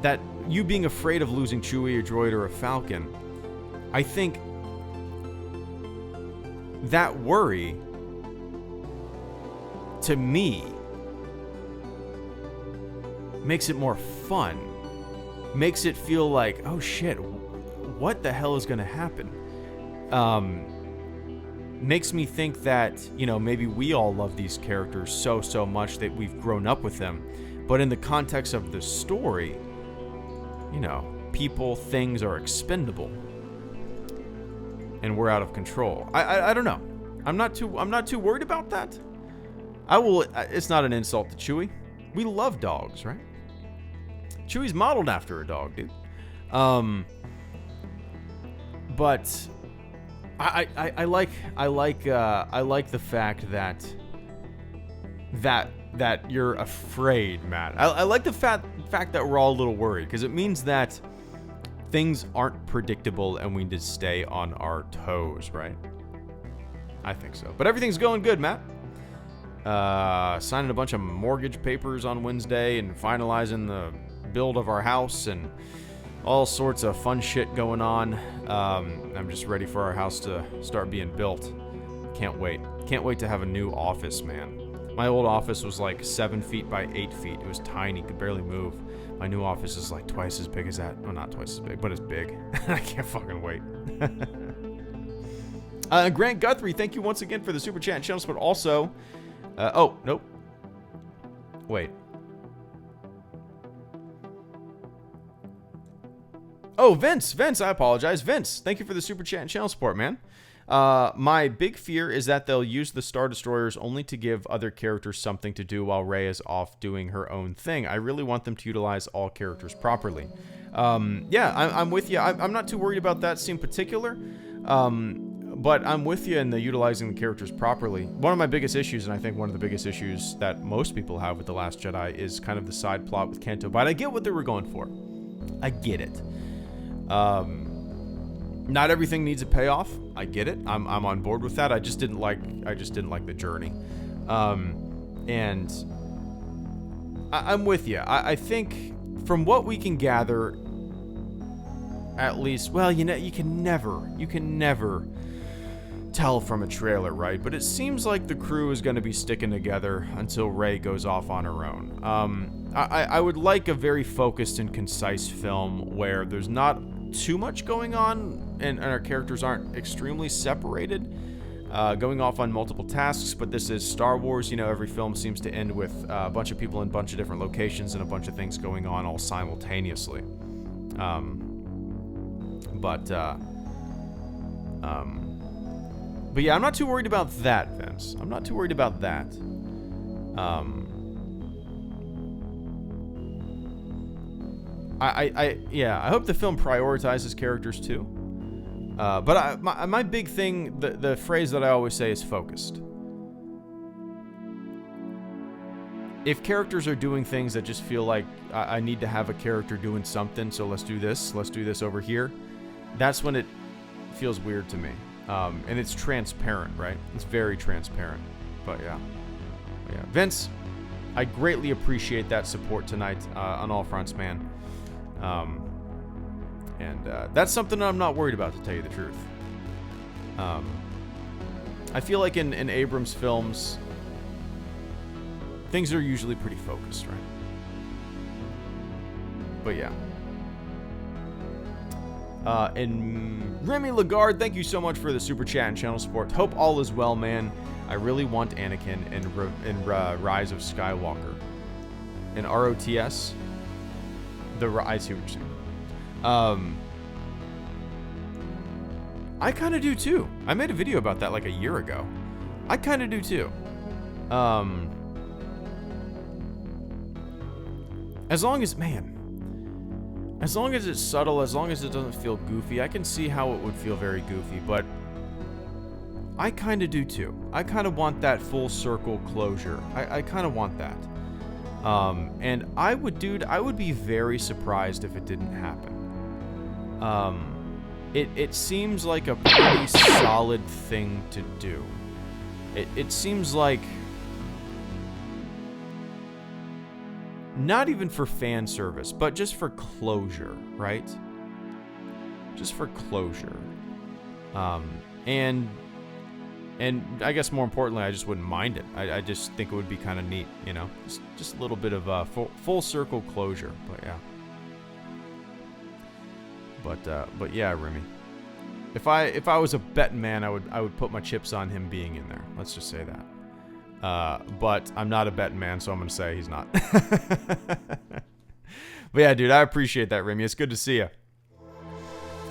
that you being afraid of losing Chewie, a droid, or a Falcon, I think that worry, to me, makes it more fun. Makes it feel like, oh shit, what the hell is going to happen? Makes me think that, maybe we all love these characters so much that we've grown up with them. But in the context of the story, people, things are expendable. And we're out of control. I don't know. I'm not too worried about that. It's not an insult to Chewie. We love dogs, right? Chewie's modeled after a dog, dude. But I like the fact that you're afraid, Matt. I like the fact that we're all a little worried, because it means that things aren't predictable and we need to stay on our toes, right? I think so. But everything's going good, Matt. Signing a bunch of mortgage papers on Wednesday and finalizing the build of our house and all sorts of fun shit going on. I'm just ready for our house to start being built. Can't wait. Can't wait to have a new office, man. My old office was like 7 feet by 8 feet. It was tiny, could barely move. My new office is like twice as big as that. Well, not twice as big, but it's big. I can't fucking wait. Grant Guthrie, thank you once again for the super chat and channel support. Also, oh, nope. Wait. Oh, Vince, I apologize. Vince, thank you for the super chat and channel support, man. My big fear is that they'll use the Star Destroyers only to give other characters something to do while Rey is off doing her own thing. I really want them to utilize all characters properly. Yeah, I'm with you. I'm not too worried about that scene in particular. But I'm with you in the utilizing the characters properly. One of my biggest issues, and I think one of the biggest issues that most people have with The Last Jedi, is kind of the side plot with Canto. But I get what they were going for. I get it. Not everything needs a payoff. I get it. I'm on board with that. I just didn't like the journey. And I'm with you. I think from what we can gather, at least, well, you know, you can never tell from a trailer, right? But it seems like the crew is going to be sticking together until Rey goes off on her own. I would like a very focused and concise film where there's not too much going on and our characters aren't extremely separated, going off on multiple tasks. But this is Star Wars. You know, every film seems to end with a bunch of people in a bunch of different locations and a bunch of things going on all simultaneously. But yeah, I'm not too worried about that, Vince. I'm not too worried about that. I hope the film prioritizes characters too. But my big thing, the phrase that I always say is focused. If characters are doing things that just feel like I need to have a character doing something, so let's do this over here, that's when it feels weird to me. And it's transparent, right? It's very transparent. But yeah. Vince, I greatly appreciate that support tonight on all fronts, man. And that's something that I'm not worried about, to tell you the truth. I feel like in Abrams films, things are usually pretty focused, right? But yeah. And Remy Lagarde, thank you so much for the super chat and channel support. Hope all is well, man. I really want Anakin in Rise of Skywalker. In ROTS, I see what you're saying. I kind of do too. I made a video about that like a year ago. I kind of do too. As long as it's subtle, as long as it doesn't feel goofy, I can see how it would feel very goofy, but I kind of do too. I kind of want that full circle closure. I kind of want that. And I would be very surprised if it didn't happen. It seems like a pretty solid thing to do. It seems like not even for fan service, but just for closure, right? Just for closure. And I guess more importantly, I just wouldn't mind it. I just think it would be kind of neat, you know? Just a little bit of full circle closure, but yeah. But yeah, Remy. If I was a betting man, I would put my chips on him being in there. Let's just say that. But I'm not a betting man, so I'm going to say he's not. But yeah, dude, I appreciate that, Remy. It's good to see you.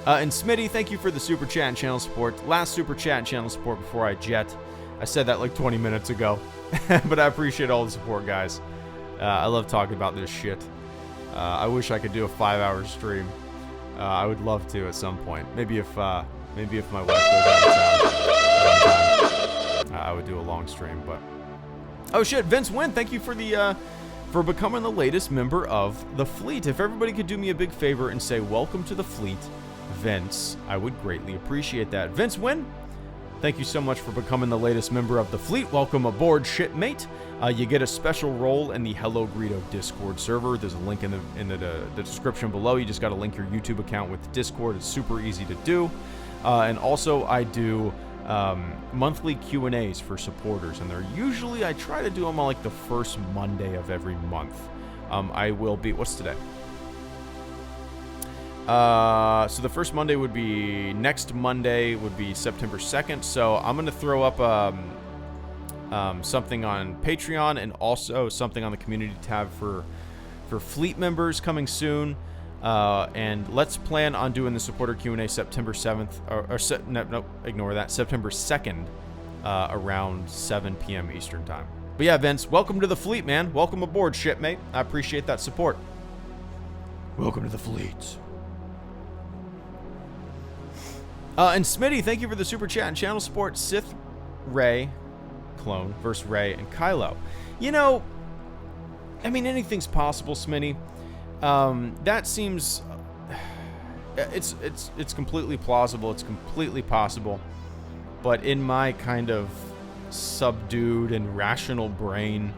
And Smitty, thank you for the super chat and channel support. Last super chat and channel support before I jet. I said that like 20 minutes ago. But I appreciate all the support, guys. I love talking about this shit. I wish I could do a 5-hour stream. I would love to at some point. Maybe if Maybe if my wife goes out of town, I would do a long stream. But oh shit, Vince Wynn, thank you for the for becoming the latest member of the fleet. If everybody could do me a big favor and say welcome to the fleet, Vince, I would greatly appreciate that. Vince Wynn, thank you so much for becoming the latest member of the fleet. Welcome aboard, shipmate. You get a special role in the Hello Greedo Discord server. There's a link in the description below. You just got to link your YouTube account with Discord. It's super easy to do. And also, I do monthly Q&As for supporters, and they're usually, I try to do them on like the first Monday of every month. I will be, what's today? So the first Monday would be, next Monday would be September 2nd. So I'm going to throw up something on Patreon and also something on the community tab for fleet members coming soon. And let's plan on doing the supporter Q&A September 7th, no, ignore that, September 2nd, around 7 p.m. Eastern time. But yeah, Vince, welcome to the fleet, man. Welcome aboard, shipmate. I appreciate that support. Welcome to the fleet. And Smitty, thank you for the super chat and channel support. Sith Rey clone versus Rey and Kylo. You know, I mean, anything's possible, Smitty. That seems it's completely plausible. It's completely possible. But in my kind of subdued and rational brain,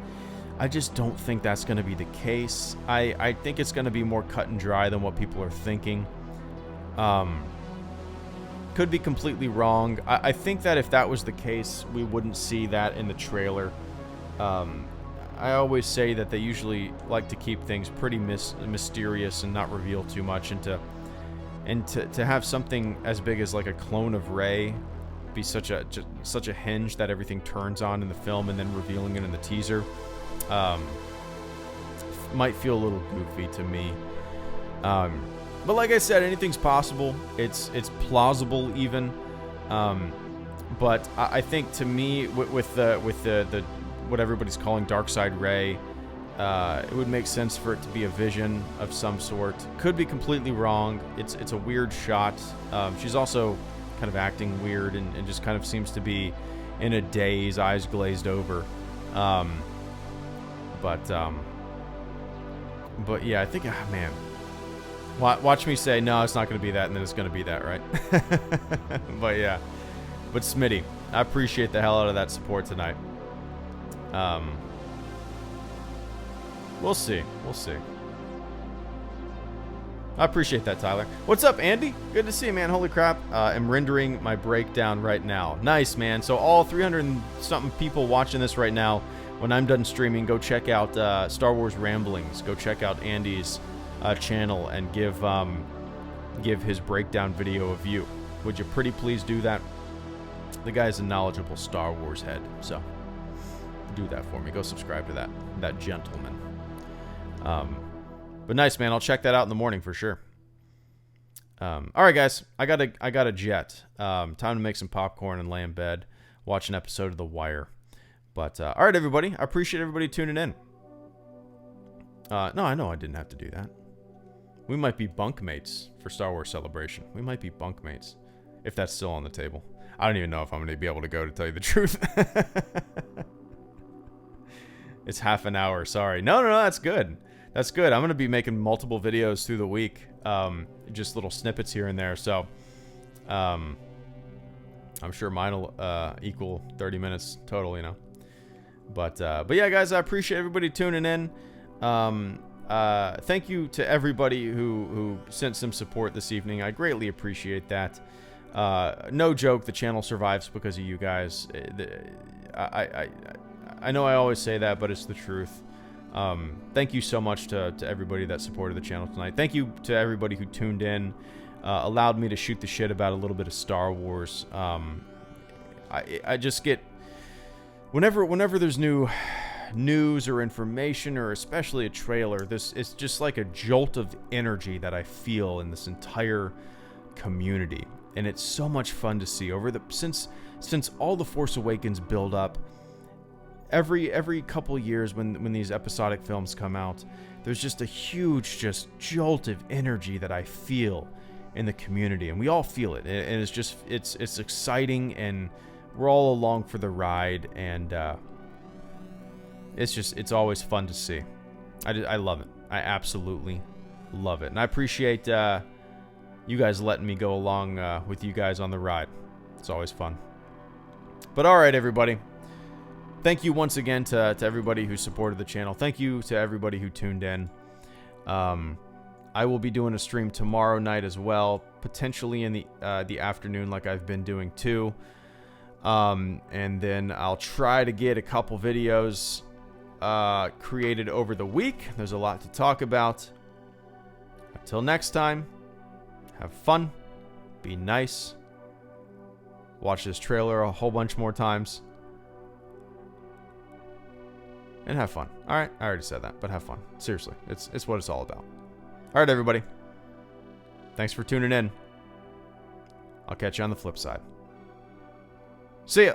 I just don't think that's going to be the case. I think it's going to be more cut and dry than what people are thinking. Could be completely wrong. I think that if that was the case, we wouldn't see that in the trailer. I always say that they usually like to keep things pretty mysterious and not reveal too much, and to have something as big as like a clone of Rey be such a hinge that everything turns on in the film, and then revealing it in the teaser might feel a little goofy to me. But like I said, anything's possible. It's plausible even. But I think to me, with the what everybody's calling Darkside Rey, it would make sense for it to be a vision of some sort. Could be completely wrong. It's a weird shot. She's also kind of acting weird and just kind of seems to be in a daze, eyes glazed over. But yeah, I think, man, watch me say, no, it's not going to be that, and then it's going to be that, right? But yeah. But Smitty, I appreciate the hell out of that support tonight. We'll see. We'll see. I appreciate that, Tyler. What's up, Andy? Good to see you, man. Holy crap. I'm rendering my breakdown right now. Nice, man. So all 300 and something people watching this right now, when I'm done streaming, go check out Star Wars Ramblings. Go check out Andy's channel and give his breakdown video a view. Would you pretty please do that? The guy's a knowledgeable Star Wars head, so do that for me. Go subscribe to that gentleman. But nice, man. I'll check that out in the morning for sure. All right, guys. I got a jet. Time to make some popcorn and lay in bed, watch an episode of The Wire. But all right, everybody. I appreciate everybody tuning in. No, I know I didn't have to do that. We might be bunkmates for Star Wars Celebration. We might be bunkmates, if that's still on the table. I don't even know if I'm going to be able to go, to tell you the truth. It's half an hour. Sorry. No, that's good. That's good. I'm going to be making multiple videos through the week. Just little snippets here and there. So, I'm sure mine will equal 30 minutes total, you know. But yeah, guys, I appreciate everybody tuning in. Thank you to everybody who sent some support this evening. I greatly appreciate that. No joke, the channel survives because of you guys. I know I always say that, but it's the truth. Thank you so much to everybody that supported the channel tonight. Thank you to everybody who tuned in, allowed me to shoot the shit about a little bit of Star Wars. I just get, whenever there's new news or information, or especially a trailer, it's just like a jolt of energy that I feel in this entire community, and it's so much fun to see over since all the Force Awakens build up. Every couple years when these episodic films come out, there's just a huge jolt of energy that I feel in the community, and we all feel it. And it's just it's exciting, and we're all along for the ride, and it's always fun to see. I love it. I absolutely love it, and I appreciate you guys letting me go along with you guys on the ride. It's always fun. But all right, everybody. Thank you once again to everybody who supported the channel. Thank you to everybody who tuned in. I will be doing a stream tomorrow night as well, potentially in the afternoon, like I've been doing too. And then I'll try to get a couple videos created over the week. There's a lot to talk about. Until next time, have fun, be nice, watch this trailer a whole bunch more times, and have fun. All right, I already said that, but have fun. Seriously, it's what it's all about. All right, everybody. Thanks for tuning in. I'll catch you on the flip side. See ya.